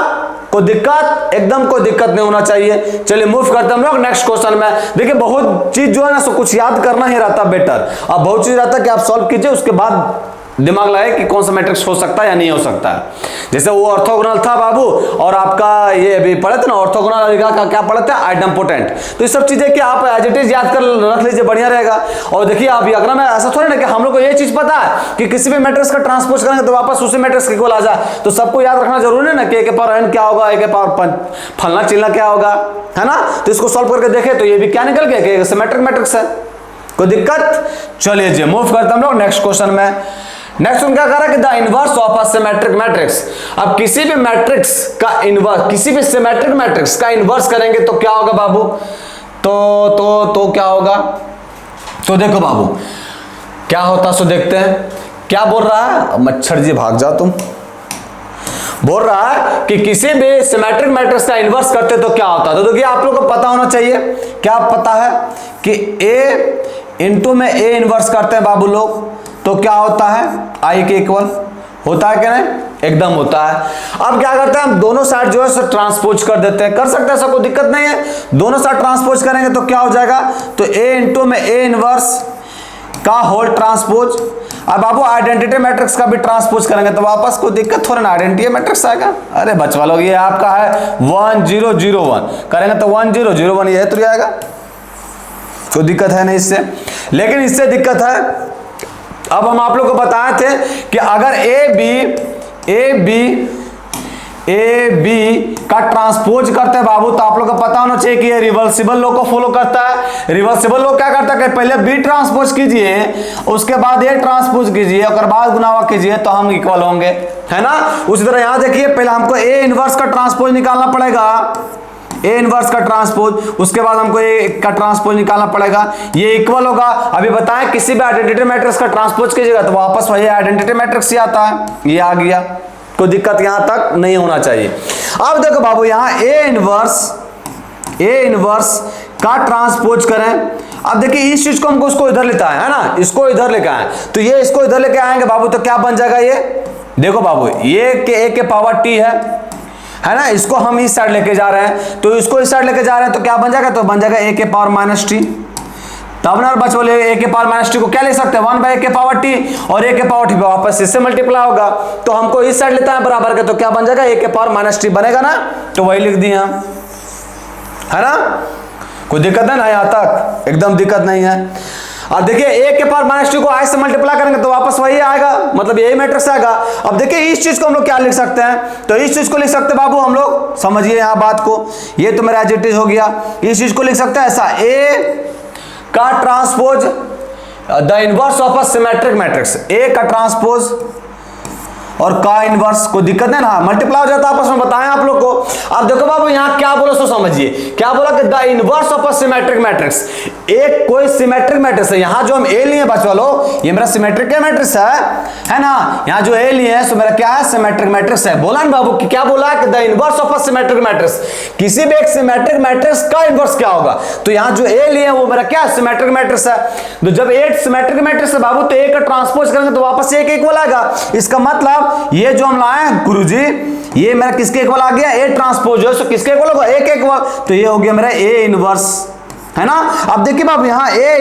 कोई दिक्कत, एकदम कोई दिक्कत नहीं होना चाहिए। चलिए मूव करते हैं हम लोग नेक्स्ट क्वेश्चन में। देखिए बहुत चीज जो है ना सो कुछ याद करना ही रहता बेटर, अब बहुत चीज रहता है कि आप सॉल्व कीजिए उसके बाद दिमाग लगाए कि कौन सा मैट्रिक्स हो सकता है या नहीं हो सकता है। जैसे वो ऑर्थोगोनल था बाबू, और आपका ये अभी पढ़े थे ना ऑर्थोगोनल का क्या पढ़े थे, आइडेम्पोटेंट। तो ये सब चीजें कि आप एज इट इज याद कर रख लीजिए, बढ़िया रहेगा। और देखिए आप अगर में ऐसा थोड़ी ना कि हम लोग को ये चीज पता है कि किसी भी मैट्रिक्स का ट्रांसपोज करेंगे तो वापस उसी मैट्रिक्स के इक्वल आ जाए, तो सबको याद रखना जरूरी है ना कि a के पावर n क्या होगा, a के पावर फलना चिलना क्या होगा, है ना। तो इसको सॉल्व करके देखे तो ये भी क्या निकल गया कि सिमेट्रिक मैट्रिक्स है, कोई दिक्कत। चलिए जी मूव करते हम लोग नेक्स्ट क्वेश्चन में। नेक्स्ट क्या कह रहा है कि the inverse of a symmetric matrix. अब किसी भी मैट्रिक्स का इनवर्स, किसी भी सिमेट्रिक मैट्रिक्स का इनवर्स करेंगे तो क्या होगा बाबू, तो क्या होगा, तो देखो बाबू क्या होता सो देखते हैं। क्या बोल रहा है, मच्छर जी भाग जाओ तुम। बोल रहा है कि किसी भी सिमेट्रिक मैट्रिक्स का इनवर्स करते तो क्या होता है, तो देखिए आप लोगों को पता होना चाहिए, क्या पता है कि a इंटू में a इनवर्स करते हैं बाबू लोग, तो क्या होता है, आई के इक्वल होता है कि नहीं, एकदम होता है। अब क्या करते हैं हम दोनों साइड जो है ट्रांसपोज कर देते हैं, कर सकते हैं, ऐसा कोई दिक्कत नहीं है। दोनों साइड ट्रांसपोज करेंगे तो क्या हो जाएगा, तो a इंटू में a इनवर्स का होल ट्रांसपोज। अब बाबू आइडेंटिटी मैट्रिक्स का भी ट्रांसपोज करेंगे तो वापस कोई दिक्कत थोड़ा ना, आइडेंटिटी मैट्रिक्स आएगा। अरे बचवा लोग ये आपका है 1 0 0 1 करेंगे तो 1 0 0 1 ये तो आएगा, कोई दिक्कत है नहीं इससे। लेकिन इससे दिक्कत है, अब हम आप लोग को बताए थे कि अगर ए बी का ट्रांसपोज करते हैं बाबू, तो आप लोग को पता होना चाहिए कि ये रिवर्सिबल लॉ को फॉलो करता है। रिवर्सिबल लॉ क्या करता है कि पहले बी ट्रांसपोज कीजिए, उसके बाद ए ट्रांसपोज कीजिए, और बाद गुनावा कीजिए तो हम इक्वल होंगे, है ना। उसी तरह यहां देखिए पहले हमको ए इनवर्स का ट्रांसपोज निकालना पड़ेगा, ए इनवर्स का ट्रांसपोज, उसके बाद हमको ए का ट्रांसपोज निकालना पड़ेगा, ये इक्वल होगा। अभी बताएं किसी भी आइडेंटिटी मैट्रिक्स का ट्रांसपोज कीजिएगा तो वापस वही आइडेंटिटी मैट्रिक्स ही आता है, ये आ गया, कोई दिक्कत यहां तक नहीं होना चाहिए। अब देखो बाबू यहां ए इनवर्स का ट्रांसपोज करें। अब देखिए इस चीज को हमको उसको इधर लेता है ना, इसको इधर लेके आए, तो ये इसको इधर लेके आएंगे बाबू तो क्या बन जाएगा, ये देखो बाबू ये ए के पावर टी है ना, इसको हम इस साइड लेके जा रहे हैं, तो इसको इस साइड लेके जा रहे हैं तो क्या बन जाएगा, तो बन जाएगा ए के पावर माइनस टी। तब ना बच बोले ए के पावर माइनस टी को क्या लिख सकते हैं 1 बाई ए के पावर टी, और ए के पावर टी वापस इससे मल्टीप्लाई होगा, तो हमको इस साइड लेता है बराबर के, तो क्या बन जाएगा ए के पावर माइनस टी बनेगा ना, तो वही लिख दिए हम, है ना, कोई दिक्कत है ना यहां तक, एकदम दिक्कत नहीं है। अब देखिए ए के पावर माइनस टी को आई से मल्टीप्लाई करेंगे तो वापस वही आएगा, मतलब यही मैट्रिक्स आएगा। अब देखिए इस चीज को हम लोग क्या लिख सकते हैं, तो इस चीज को लिख सकते हैं बाबू हम लोग, समझिए यहां बात को, ये तो मेरा एडजेक्टिव हो गया, इस चीज को लिख सकते हैं ऐसा, ए का transpose the inverse of a symmetric matrix, A का ट्रांसपोज और का इनवर्स, कोई दिक्कत नहीं ना, मल्टीप्लाई हो जाता है आपस में, बताएं आप लोग को। अब देखो बाबू यहां क्या बोला सो समझिए, क्या बोला कि the inverse of a symmetric matrix, एक कोई सिमेट्रिक मैट्रिक्स है, यहां जो हम ए लिए बच्चा लो ये मेरा सिमेट्रिक मैट्रिक्स है ना, यहां जो ए लिए है सो मेरा क्या है, सिमेट्रिक मैट्रिक्स है। बोला ना बाबू कि क्या बोला है कि the inverse of a symmetric matrix, किसी भी एक सिमेट्रिक मैट्रिक्स का इनवर्स क्या होगा, तो यहां जो ए लिए वो मेरा क्या है, सिमेट्रिक मैट्रिक्स है। तो जब ए सिमेट्रिक मैट्रिक्स है बाबू तो ए का ट्रांसपोज करेंगे तो वापस ए के इक्वल आएगा, इसका मतलब ये जो हम लाए हैं गुरुजी ये मेरा किसके इक्वल आ गया, ए ट्रांसपोज है, किसके इक्वल होगा, ए के इक्वल, तो ये हो गया मेरा ए इनवर्स, है ना। अब देखिए बाबू यहां ए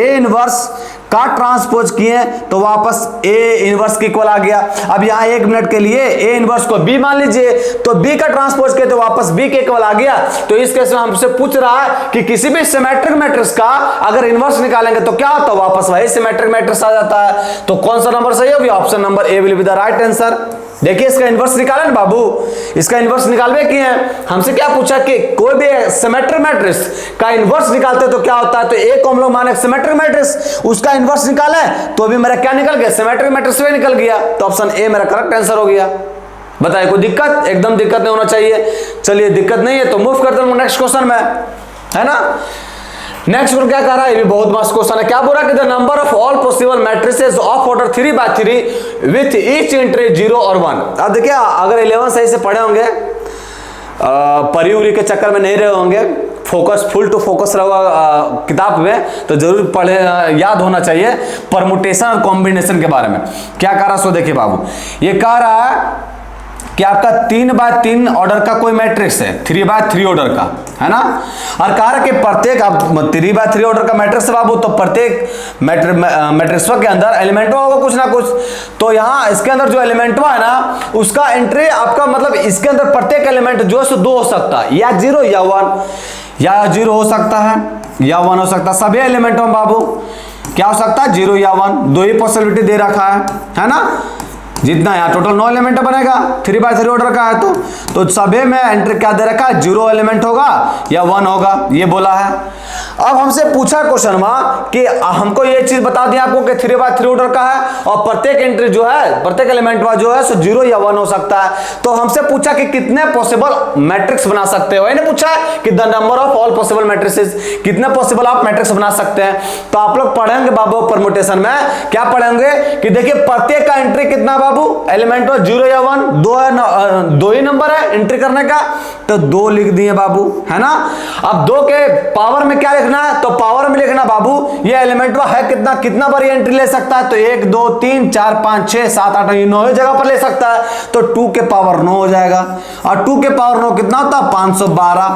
इनवर्स का ट्रांसपोज किए तो वापस ए इनवर्स के इक्वल आ गया। अब यहां 1 मिनट के लिए ए इनवर्स को बी मान लीजिए, तो बी का ट्रांसपोज किए तो वापस बी के इक्वल आ गया। तो इस केस में हमसे पूछ रहा है कि किसी भी सिमेट्रिक मैट्रिक्स का अगर इनवर्स निकालेंगे तो क्या होता है, वापस वही सिमेट्रिक मैट्रिक्स आ जाता है। तो कौन सा नंबर सही होगी, option number A will be the right answer. देखिए इसका इनवर्स निकाले ना बाबू, इसका इनवर्स निकालवे किए हैं, हमसे क्या पूछा कि कोई भी सिमेट्रिक मैट्रिक्स का इनवर्स निकालते तो क्या होता है, तो ए को हम लोग माने सिमेट्रिक मैट्रिक्स, उसका इनवर्स निकाले तो अभी मेरा क्या निकल गया, सिमेट्रिक मैट्रिक्स में निकल गया, तो ऑप्शन ए मेरा करेक्ट आंसर हो गया। बताइए कोई दिक्कत, एकदम दिक्कत नहीं होना चाहिए। चलिए दिक्कत नहीं है तो मूव करते हैं नेक्स्ट क्वेश्चन में, है ना। नेक्स्ट क्या कह रहा है, ये भी बहुत मस्त क्वेश्चन है। क्या बोल रहा है कि the number of all possible matrices of order 3/3 with each entry 0 और 1। अब देखिए अगर 11 सही से पढ़े होंगे, परी उरी के चक्कर में नहीं रहे होंगे, फोकस फुल टू फोकस रहा किताब में, तो जरूर पढ़े, याद होना चाहिए परमुटेशन और कॉम्बिनेशन के बारे में। क्या कह रहा सो देखिए बाबू, ये कह रहा है कि आपका 3/3 ऑर्डर का कोई मैट्रिक्स है, 3/3 ऑर्डर का, है ना, और कह रहा कि प्रत्येक 3/3 ऑर्डर का मैट्रिक्स है बाबू, तो प्रत्येक मैट्रिक्स के अंदर एलिमेंटवा होगा कुछ ना कुछ। तो यहाँ इसके अंदर जो एलिमेंटवा है ना उसका एंट्री आपका मतलब इसके अंदर प्रत्येक एलिमेंट जो है 2 हो सकता है, या 0 या 1, या 0 हो सकता है या 1 हो सकता है। सभी एलिमेंटों में बाबू क्या हो सकता है, 0 या 1, 2 ही पॉसिबिलिटी दे रखा है ना। जितना यहाँ टोटल 9 एलिमेंट बनेगा, 3/3 ऑर्डर का है तो सभी में एंट्री क्या दे रखा है, 0 एलिमेंट होगा या 1 होगा, ये बोला है। अब हमसे पूछा क्वेश्चन में कि हमको ये चीज बता दिया आपको कि 3/3 ऑर्डर का है और प्रत्येक एंट्री जो है, प्रत्येक एलिमेंट जो है 0 या 1 हो सकता है। तो हमसे पूछा कि कितने पॉसिबल मैट्रिक्स बना सकते हो, इन्हें पूछा कि the number of all possible matrices, कितने पॉसिबल आप मैट्रिक्स बना सकते हैं। तो आप लोग पढ़ेंगे बाबू परमुटेशन में, क्या पढ़ेंगे कि देखिए प्रत्येक का एंट्री कितना बाबू बाबू, एलिमेंट में 0 या 1 दो ही नंबर है एंट्री करने का, तो 2 लिख दिए बाबू, है ना। अब 2 के पावर में क्या लिखना है, तो पावर में लिखना बाबू ये एलिमेंट में है कितना बार एंट्री ले सकता है, तो 1 2 3 4 5 6 7 8 9 जगह पर ले सकता है, तो 2 के पावर 9 हो जाएगा। और 2 के पावर 9 कितना होता है, 512,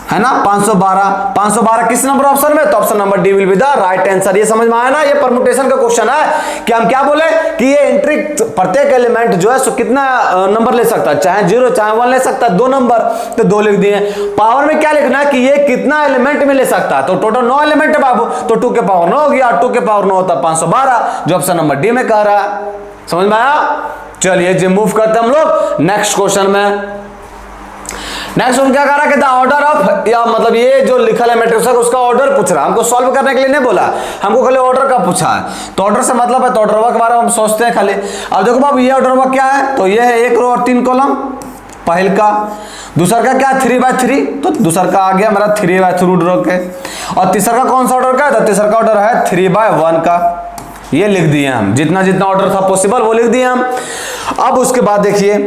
है ना। 512 किस नंबर ऑप्शन में, तो option number D will be the right answer. ये समझ में आया ना, ये परम्यूटेशन का क्वेश्चन है कि हम क्या बोले कि ये एंट्री प्रत्येक एलिमेंट जो है सो कितना नंबर ले सकता है, चाहे 0 चाहे 1 ले सकता है, 2 नंबर, तो 2 लिख दिए। पावर में क्या लिखना है कि ये कितना एलिमेंट में ले सकता है, तो टोटल 9 एलिमेंट है बाबू, तो 2 के पावर 9 हो गया, 2 के पावर 9 होता है 512, जो ऑप्शन नंबर डी में कह रहा है। समझ में आया। चलिए जी मूव करते हैं हम लोग नेक्स्ट क्वेश्चन में। नेक्स्ट हम क्या कर रहा है, द ऑर्डर ऑफ, या मतलब ये जो लिखल है मैट्रिक्स है उसका ऑर्डर पूछ रहा है, हमको सॉल्व करने के लिए नहीं बोला, हमको खाली ऑर्डर का पूछा है। तो ऑर्डर से मतलब है तो ऑर्डर के बारे में हम सोचते हैं खाली। अब देखो बाबू ये ऑर्डर क्या है, तो ये है 1 रो और 3 कॉलम पहल का। दूसरा का क्या 3/3, तो दूसरा का आ गया मेरा 3/3 रो के। और तीसरा का कौन सा ऑर्डर का है, तो तीसरा का ऑर्डर है 3/1 का। ये लिख दिए हम, जितना ऑर्डर था पॉसिबल वो लिख दिए हम। अब उसके बाद देखिए,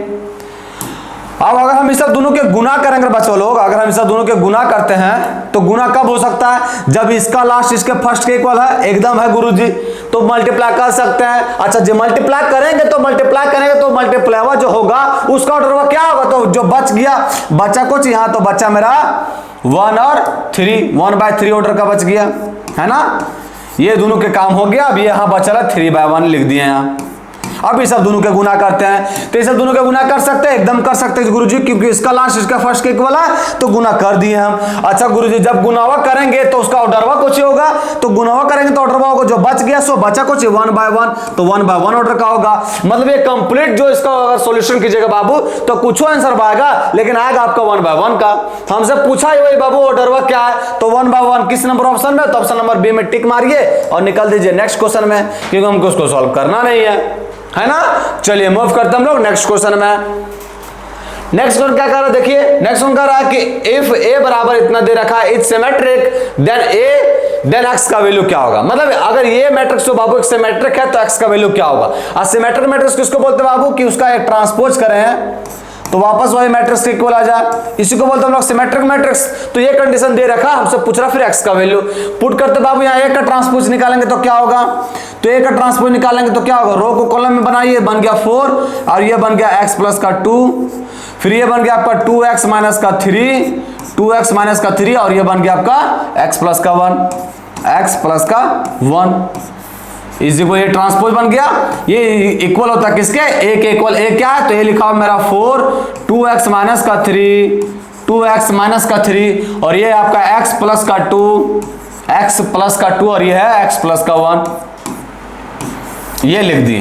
अब अगर हम इस दोनों के गुना करेंगे बच्चों लोग, अगर हम इस दोनों के गुना करते हैं तो गुना कब हो सकता है, जब इसका लास्ट इसके फर्स्ट के इक्वल है, एकदम है गुरुजी, तो मल्टीप्लाई कर सकते हैं। अच्छा जब मल्टीप्लाई करेंगे तो मल्टीप्लाई जो होगा उसका ऑर्डर क्या होगा, तो जो बच गया बचा कुछ यहाँ, तो बचा मेरा 1 और 3, 1/3 ऑर्डर का बच गया, है ना। ये दोनों के काम हो गया। अब ये यहाँ बचा 3/1 लिख दिए यहाँ। अब ये सब दोनों के गुना करते हैं, तो ये सब दोनों के गुना कर सकते हैं, एकदम कर सकते हैं गुरुजी, क्योंकि इसका लास्ट इसका फर्स्ट के इक्वल है, तो गुना कर दिए हम। अच्छा गुरुजी जब गुनावा करेंगे तो उसका ऑर्डरवा कुछ होगा, तो गुनावा करेंगे तो ऑर्डरवा होगा, जो बच गया सो बचा कुछ 1/1, तो 1/1 ऑर्डर का होगा। मतलब ये कंप्लीट जो इसका अगर सॉल्यूशन कीजिएगा बाबू तो कुछ आंसर आएगा, लेकिन आएगा आपका 1/1 का। हमसे पूछा ही वही बाबू ऑर्डरवा क्या है, तो 1/1 किस नंबर ऑप्शन में, तो ऑप्शन नंबर बी में टिक मारिए और निकल दीजिए नेक्स्ट क्वेश्चन में, क्योंकि हमको उसको सॉल्व करना नहीं है ना। चलिए मूव करते हम लोग नेक्स्ट क्वेश्चन में। नेक्स्ट क्वेश्चन क्या कर रहा है, देखिए नेक्स्ट क्वेश्चन कह रहा है कि इफ ए बराबर इतना दे रखा है, इट्स सिमेट्रिक देन एक्स का वैल्यू क्या होगा। मतलब अगर ये मैट्रिक्स जो बाबू एक सिमेट्रिक है तो एक्स का वैल्यू क्या होगा। असिमेट्रिक मैट्रिक्स किसको बोलते हैं बाबू, कि उसका एक ट्रांसपोज करें हैं तो वापस वही मैट्रिक्स के इक्वल आ जाए, इसी को बोलते हैं हम लोग सिमेट्रिक मैट्रिक्स। तो ये कंडीशन दे रखा, हमसे पूछ रहा फिर एक्स का वैल्यू पुट करते बाबू। यहाँ एक का ट्रांसपोज निकालेंगे तो क्या होगा, तो एक का ट्रांसपोज निकालेंगे तो क्या होगा, रो को कॉलम में बनाइए, बन गया 4 और ये बन गया x प्लस का 2, फिर ये बन गया आपका 2x माइनस का 3, 2x माइनस का 3 और ये बन गया आपका x प्लस का 1 इज इक्वल, ये ट्रांसपोज बन गया। ये इक्वल होता है किसके, एक इक्वल एक क्या है, तो ये लिखा हुआ मेरा 4 2x माइनस का 3 2x माइनस का 3 और ये आपका x प्लस का 2 और ये है x प्लस का 1, ये लिख दिए।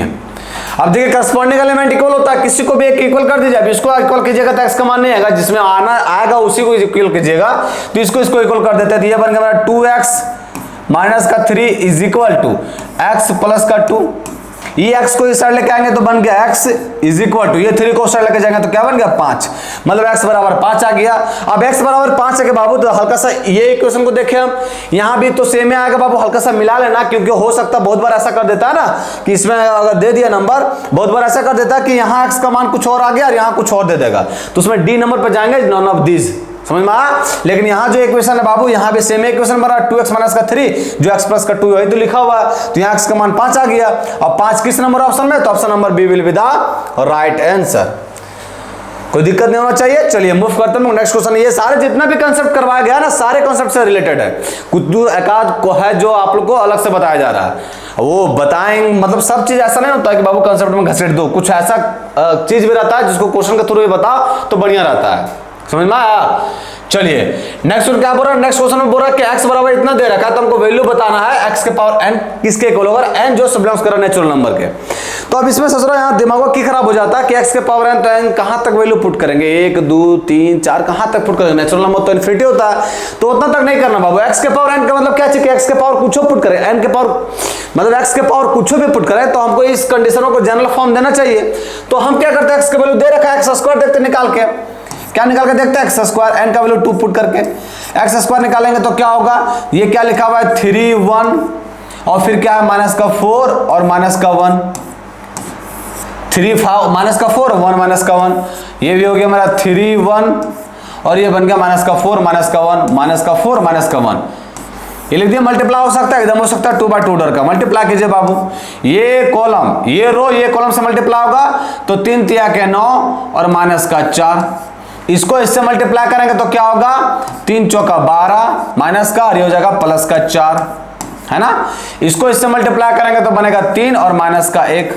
अब देखिए करस्पॉन्डिंग एलिमेंट इक्वल होता है, किसी को भी एक इक्वल कर दीजिए। अब इसको इक्वल कीजिएगा तो x का मान नहीं आएगा, जिसमें आना आएगा उसी को इक्वल कीजिएगा, तो इसको इक्वल कर देते हैं। तो ये बन गया मेरा 2x माइनस का 3 is equal to x plus का 2, ये x को इस साइड लेके आएंगे तो बन गया x इज इक्वल टू, ये 3 को उस साइड लेके जाएंगे तो क्या बन गया 5, मतलब x बराबर 5 आ गया। अब x बराबर 5 है के बाबू, तो हल्का सा ये इक्वेशन को देखें हम, यहाँ भी तो सेम ही आएगा बाबू, हल्का सा मिला लेना, क्योंकि हो सकता है बहुत बार ऐसा कर देता है ना कि इसमें अगर दे दिया नंबर, बहुत बार ऐसा कर देता है कि यहाँ x का मान कुछ और आ गया और यहाँ कुछ और दे देगा, तो उसमें डी नंबर पर जाएंगे नॉन ऑफ दिस, समझ में आया। लेकिन यहाँ जो इक्वेशन है बाबू, यहाँ भी सेम इक्वेशन बना 2x माइनस का 3 जो x प्लस का 2 है तो लिखा हुआ है, तो यहाँ x का मान 5 आ गया। अब 5 किस नंबर ऑप्शन में, तो option number B will be the right answer. कोई दिक्कत नहीं होना चाहिए। चलिए मूव करते हैं नेक्स्ट क्वेश्चन। ये सारे जितना भी कंसेप्ट करवाया गया ना, सारे कंसेप्ट से रिलेटेड है, कुछ एकाध को है जो आप लोग को अलग से बताया जा रहा है, वो बताएंगे। मतलब सब चीज ऐसा नहीं होता है कि बाबू कंसेप्ट में घसीट दो, कुछ ऐसा चीज भी रहता है जिसको क्वेश्चन के थ्रू भी बताओ तो बढ़िया रहता है, समझ में आया। चलिए नेक्स्ट क्या बोल रहा है, नेक्स्ट क्वेश्चन में बोल रहा है कि x बराबर इतना दे रखा है, तो हमको वैल्यू बताना है x के पावर n किसके इक्वल होगा, n जो बिलोंग्स कर रहा है नेचुरल नंबर के। तो अब इसमें सोच रहा यहाँ दिमाग की खराब हो जाता है कि x के पावर n, तो n कहाँ तक वैल्यू पुट करेंगे, 1 2 3 4 कहाँ तक पुट करेंगे, नेचुरल नंबर तो इनफिनिटी होता है, तो उतना तक नहीं करना बाबू। x के पावर n का मतलब क्या चाहिए, x के पावर कुछ पुट करें, n के पावर मतलब x के पावर कुछ भी पुट करें, तो हमको इस कंडीशनों को जनरल फॉर्म देना चाहिए। तो हम क्या करते हैं, x के वैल्यू दे रखा है, x स्क्वायर देखते निकाल के, क्या निकाल के देखते हैं, एक्स स्क्वायर, n का वैल्यू 2 पुट करके एक्स स्क्वायर निकालेंगे तो क्या होगा, ये क्या लिखा हुआ है 3 1 और फिर क्या है माइनस का 4 और माइनस का 1, 3 5 माइनस का 4 1 माइनस का 1, ये भी हो गया मेरा 3 1 और ये बन गया माइनस का 4 माइनस का 1 माइनस का 4 माइनस का 1। ये लिख दिया मल्टीप्लाई हो सकता है, एकदम हो सकता है 2 बाई 2 डर का। मल्टीप्लाई कीजिए बाबू, ये कॉलम ये रो ये कॉलम से मल्टीप्लाई होगा तो 3 तिया के 9 और माइनस का 4, इसको इससे मल्टीप्लाई करेंगे तो क्या होगा 3 चौका 12 माइनस का और ये हो जाएगा प्लस का 4, है ना। इसको इससे मल्टीप्लाई करेंगे तो बनेगा 3 और माइनस का 1,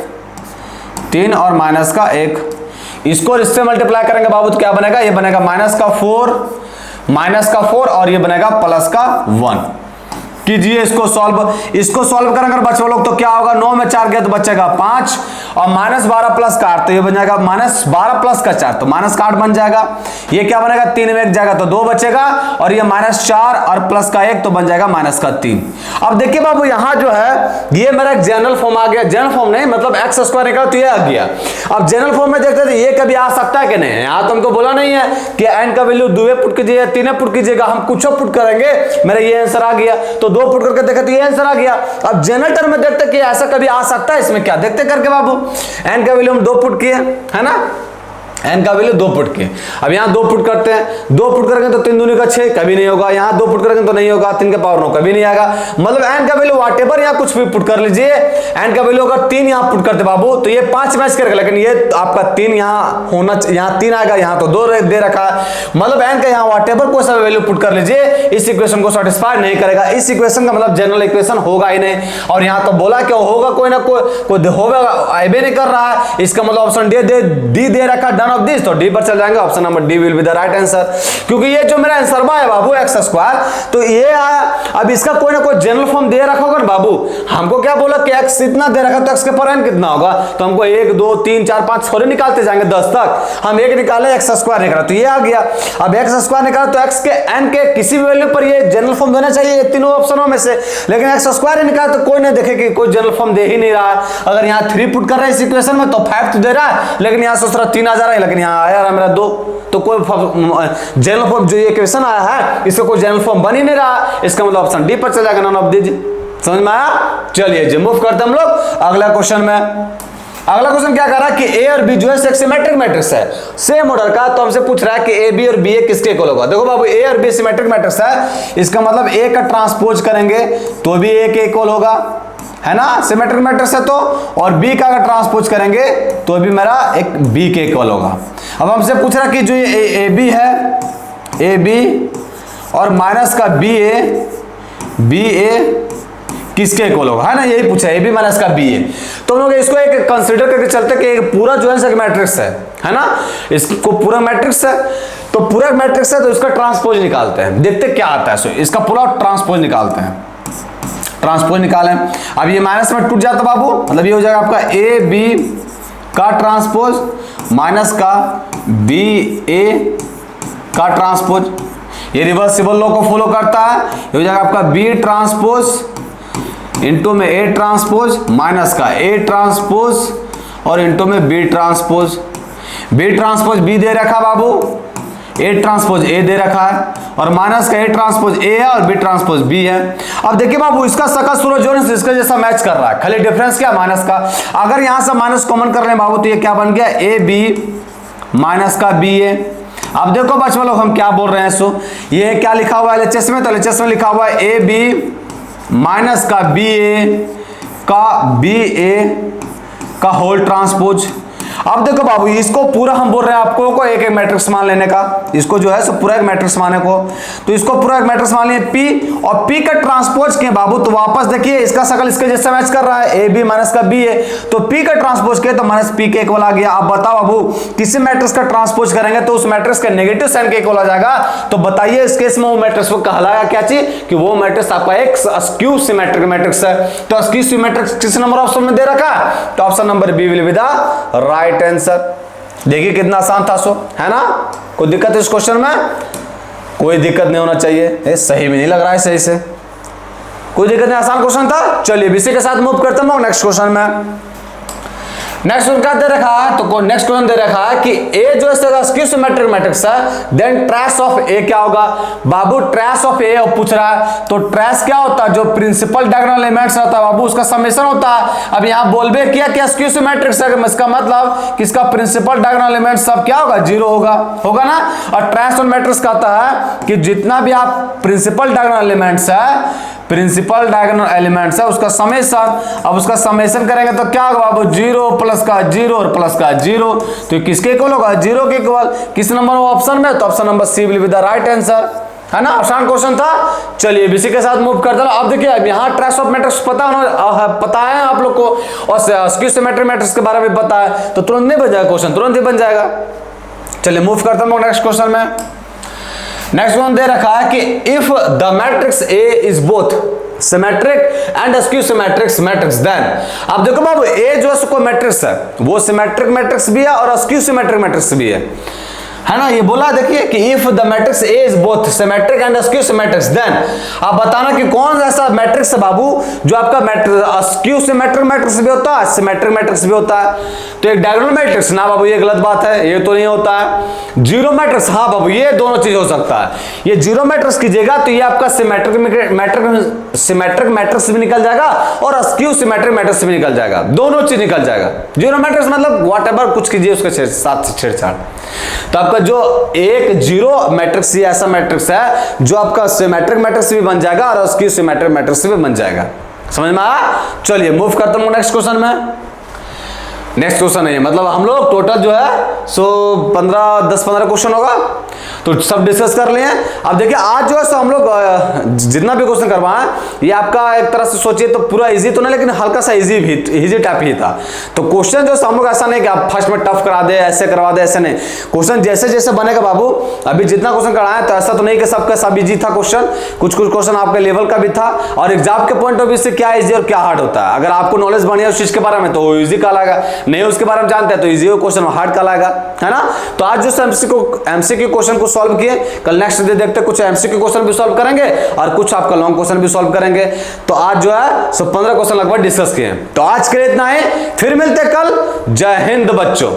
3 और माइनस का 1। इसको इससे मल्टीप्लाई करेंगे बाबू तो क्या बनेगा, ये बनेगा माइनस का 4 और ये बनेगा प्लस का 1। कीजिए इसको सॉल्व करेंगे बच्चों लोग तो क्या होगा, 9 में 4 गया तो बचेगा 5 और माइनस 12 प्लस का 8 तो ये बन जाएगा माइनस 12 प्लस का 4 तो माइनस का 8 बन जाएगा। ये क्या बनेगा 3 में 1 जाएगा तो 2 बचेगा और ये माइनस 4 और प्लस का 1 तो बन जाएगा माइनस का 3। अब देखिए बाबू यहाँ जो है ये मेरा एक जनरल फॉर्म आ गया, जनरल फॉर्म नहीं मतलब एक्स स्क्वायर निकला तो ये आ गया। अब जनरल फॉर्म में देखते थे ये कभी आ सकता है कि नहीं, यहाँ तो हमको बोला नहीं है कि एन का वैल्यू 2 पुट कीजिए 3 पुट कीजिएगा, हम कुछ पुट करेंगे, मेरा ये आंसर आ गया तो 2 पुट करके देखे तो ये आंसर आ गया। अब जनरल टर्म में देखते कि ऐसा कभी आ सकता है, इसमें क्या देखते करके बाबू, एन का वैल्यू हम 2 पुट किए है ना, एन का वैल्यू 2 पुट किए। अब यहाँ 2 पुट करते हैं, 2 पुट करेंगे तो 3 दूनी का 6 कभी नहीं होगा, यहाँ 2 पुट करेंगे तो नहीं होगा, 3 के पावर 9 कभी नहीं आएगा। मतलब एन का वैल्यू व्हाटएवर यहाँ कुछ भी पुट कर लीजिए, एन का वैल्यू अगर 3 यहाँ पुट करते बाबू तो ये 5 मैच करेगा, लेकिन ये आपका 3 यहाँ होना, यहाँ 3 आएगा, यहाँ तो 2 दे रखा है। मतलब एन का यहाँ व्हाटएवर कोई सा वैल्यू पुट कर लीजिए, इस इक्वेशन को सेटिस्फाई नहीं करेगा, इस इक्वेशन का मतलब जनरल इक्वेशन होगा ही नहीं। और यहाँ तो बोला क्या होगा, कोई ना कोई होगा, आए नहीं कर रहा है, इसका मतलब ऑप्शन डी दे रखा, डन ऑफ दिस, तो डी पर चल जाएंगे, option number D will be the right answer. क्योंकि ये जो मेरा आंसर है बाबू एक्स स्क्वायर तो ये आया। अब इसका कोई ना कोई जनरल फॉर्म दे रखा होगा बाबू, हमको क्या बोला कि एक्स इतना दे रखा तो एक्स के पर एन कितना होगा, तो हमको 1 2 3 4 5 थोड़े निकालते जाएंगे 10 तक, हम 1 निकाले एक्स स्क्वायर निकाला तो ये आ गया। अब एक्स स्क्वायर निकाला तो एक्स के एन के किसी भी वैल्यू पर ये जनरल फॉर्म देना चाहिए तीनों ऑप्शनों में से, लेकिन एक्स स्क्वायर निकाला तो कोई नहीं देखे कि कोई जनरल फॉर्म दे ही नहीं रहा है। अगर यहाँ 3 पुट कर रहा है इस इक्वेशन में तो 5 तो दे रहा है, लेकिन यहाँ सोच रहा 3 आ जा रहा है, लेकिन यहाँ आया रहा मेरा 2, तो कोई जनरल फॉर्म जो ये क्वेश्चन आया है इसका कोई जनरल फॉर्म बन ही नहीं रहा, इसका मतलब ऑप्शन डी पर चला जाएगा, नॉन ऑफ दिस। समझ में आया? चलिए जी मूव करते हम लोग अगला क्वेश्चन में। अगला क्वेश्चन क्या कर रहा है कि ए और बी जो है सिमेट्रिक मैट्रिक्स है, सेम ऑर्डर का, तो हमसे पूछ रहा है कि ए बी और बी ए किसके इक्वल होगा। देखो बाबू ए और बी सिमेट्रिक मैट्रिक्स है, इसका मतलब ए का ट्रांसपोज करेंगे तो भी ए के इक्वल होगा, है ना, सिमेट्रिक मैट्रिक्स है तो, और बी का अगर ट्रांसपोज करेंगे तो भी मेरा एक बी के इक्वल होगा। अब हमसे पूछ रहा कि जो ये ए बी है, ए बी और माइनस का बी ए किसके इक्वल होगा, है ना, यही पूछा ए बी माइनस का बी ए। तो हम लोग इसको एक कंसीडर करके चलते कि पूरा जो है मैट्रिक्स है ना, इसको पूरा मैट्रिक्स है, तो पूरा मैट्रिक्स है तो इसका ट्रांसपोज निकालते हैं, देखते क्या आता है। सो इसका पूरा ट्रांसपोज निकालते हैं, ट्रांसपोज निकालें। अब ये माइनस में टूट जाता बाबू, मतलब ये हो जाएगा आपका ए बी का ट्रांसपोज माइनस का बी ए का ट्रांसपोज, ये रिवर्सिबल लॉ को फॉलो करता है, ये हो जाएगा आपका बी ट्रांसपोज इंटू में ए ट्रांसपोज माइनस का ए ट्रांसपोज और इंटू में B transpose. B transpose B दे रखा बाबू, ए ट्रांसपोज ए दे रखा है, और माइनस का ए ट्रांसपोज ए है और बी ट्रांसपोज बी है। अब देखिए बाबू इसका सकल सूरज जो है इसका जैसा मैच कर रहा है, खाली डिफरेंस क्या माइनस का। अगर यहां से माइनस कॉमन कर ले बाबू तो ये क्या बन गया ए बी माइनस का बी ए। अब देखो बच्चों लोग हम क्या बोल रहे हैं, सो ये क्या लिखा हुआ है एलएचएस में, तो एलएचएस में लिखा हुआ है ए बी माइनस का बी ए का होल ट्रांसपोज। अब देखो बाबू इसको पूरा हम बोल रहे हैं आपको को एक मैट्रिक्स मान लेने का, इसको जो है सो पूरा एक मैट्रिक्स माने को, तो इसको पूरा एक मैट्रिक्स मान लिए पी, और पी का ट्रांसपोज के बाबू तो वापस देखिए इसका शकल इसके जैसा मैच कर रहा है, ए बी माइनस का बी है, तो पी का ट्रांसपोज के तो माइनस पी के इक्वल आ गया। अब बताओ बाबू किसी मैट्रिक्स का ट्रांसपोज करेंगे तो उस मैट्रिक्स का नेगेटिव साइन के इक्वल आ जाएगा, तो बताइए इस केस में वो मैट्रिक्स को कहलाएगा क्या चीज, कि वो मैट्रिक्स आपका एक स्क्यू सिमेट्रिक मैट्रिक्स है। तो स्क्यू सिमेट्रिक किस नंबर ऑप्शन में दे रखा है, तो option number B will be the right answer. देखिए कितना आसान था, सो है ना, कोई दिक्कत है इस क्वेश्चन में, कोई दिक्कत नहीं होना चाहिए, सही में नहीं लग रहा है सही से, कोई दिक्कत नहीं, आसान क्वेश्चन था। चलिए इसी के साथ मूव करते हैं नेक्स्ट क्वेश्चन में। नेक्स्ट उनका दे रखा है, तो नेक्स्ट क्वेश्चन दे रखा है कि ए जो है स्क्यू सिमेट्रिक मैट्रिक्स है, देन ट्रेस ऑफ ए क्या होगा। बाबू ट्रेस ऑफ ए पूछ रहा है, तो ट्रेस क्या होता है, जो प्रिंसिपल डायगोनल एलिमेंट्स होता है बाबू उसका समेशन होता है। अब यहां बोलबे किया कि स्क्यू सिमेट्रिक है, इसका मतलब कि इसका प्रिंसिपल डायगोनल एलिमेंट सब क्या होगा, जीरो होगा ना। और ट्रेस ऑफ मैट्रिक्स कहता है कि जितना भी आप प्रिंसिपल डायगोनल एलिमेंट्स है, प्रिंसिपल डायगोनल एलिमेंट्स है उसका समेशन, अब उसका समेशन करेंगे तो क्या होगा बाबू, जीरो प्लस का जीरो और प्लस का जीरो, तो किसके इक्वल होगा, जीरो के इक्वल। किस नंबर ऑप्शन में, तो option number C will be the right answer, है ना। आसान क्वेश्चन था। चलिए इसी के साथ मूव करते हैं। अब देखिए यहाँ ट्रेस ऑफ मैट्रिक्स पता है आप लोग को, और स्क्यू सिमेट्रिक मैट्रिक्स के बारे में पता है, तो तुरंत नहीं बन जाएगा क्वेश्चन, तुरंत ही बन जाएगा। चलिए मूव करते हैं नेक्स्ट क्वेश्चन में। नेक्स्ट वन दे रखा है कि if the matrix A is both symmetric and skew symmetric matrix, then अब देखो बाबू ए जो है मैट्रिक्स है, वो सिमेट्रिक मैट्रिक्स भी है और स्क्यू सिमेट्रिक मैट्रिक्स भी है ना। ये बोला देखिए कि if the matrix A is both symmetric and skew symmetric, then आप बताना कि कौन ऐसा मैट्रिक्स है बाबू जो आपका स्क्यू सिमेट्रिक मैट्रिक्स भी होता है, सिमेट्रिक मैट्रिक्स भी होता है। तो एक डायगोनल मैट्रिक्स ना बाबू, ये गलत बात है, ये तो नहीं होता है। जीरो मैट्रिक्स, हाँ बाबू ये दोनों चीज हो सकता है। ये जीरो मैट्रिक्स कीजिएगा तो ये आपका सिमेट्रिक मैट्रिक्स भी निकल जाएगा और स्क्यू सिमेट्रिक मैट्रिक्स भी निकल जाएगा, दोनों चीज निकल जाएगा। जीरो मैट्रिक्स मतलब व्हाटएवर कुछ कीजिए उसके साथ छेड़छाड़। तो आपका जो एक जीरो मैट्रिक्स ये ऐसा मैट्रिक्स है जो आपका सिमेट्रिक मैट्रिक्स भी बन जाएगा और स्क्यू सिमेट्रिक मैट्रिक्स भी बन जाएगा। समझ में आया। चलिए मूव करता हूं नेक्स्ट क्वेश्चन में। नेक्स्ट क्वेश्चन है मतलब हम लोग टोटल जो है 10-15 क्वेश्चन होगा, तो सब डिस्कस कर लिए। अब देखिए आज जो है हम लोग जितना भी क्वेश्चन करवाएं ये आपका एक तरह से सोचिए तो पूरा इजी तो नहीं, लेकिन हल्का सा इजी टाइप ही था। तो क्वेश्चन जो हम लोग ऐसा नहीं कि आप फर्स्ट में टफ करा दे, ऐसे करवा दे, ऐसे नहीं। क्वेश्चन जैसे जैसे बनेगा बाबू, अभी जितना क्वेश्चन कराए तो ऐसा तो नहीं कि सबका सब इजी था क्वेश्चन, कुछ क्वेश्चन आपके लेवल का भी था। और एग्जाम के पॉइंट ऑफ व्यू से क्या इजी और क्या हार्ड होता है, अगर आपको नॉलेज बढ़िया उस चीज के बारे में तो इजी कहलाएगा, नहीं उसके बारे में जानते हैं तो इजी क्वेश्चन हार्ड कहलाएगा, है ना। तो आज जो एमसीक्यू क्वेश्चन को सॉल्व किए, कल नेक्स्ट डे देखते कुछ एमसीक्यू क्वेश्चन भी सॉल्व करेंगे और कुछ आपका लॉन्ग क्वेश्चन भी सॉल्व करेंगे। तो आज जो है 15 क्वेश्चन लगभग डिस्कस किए। तो आज के लिए इतना ही, फिर मिलते कल। जय हिंद बच्चों।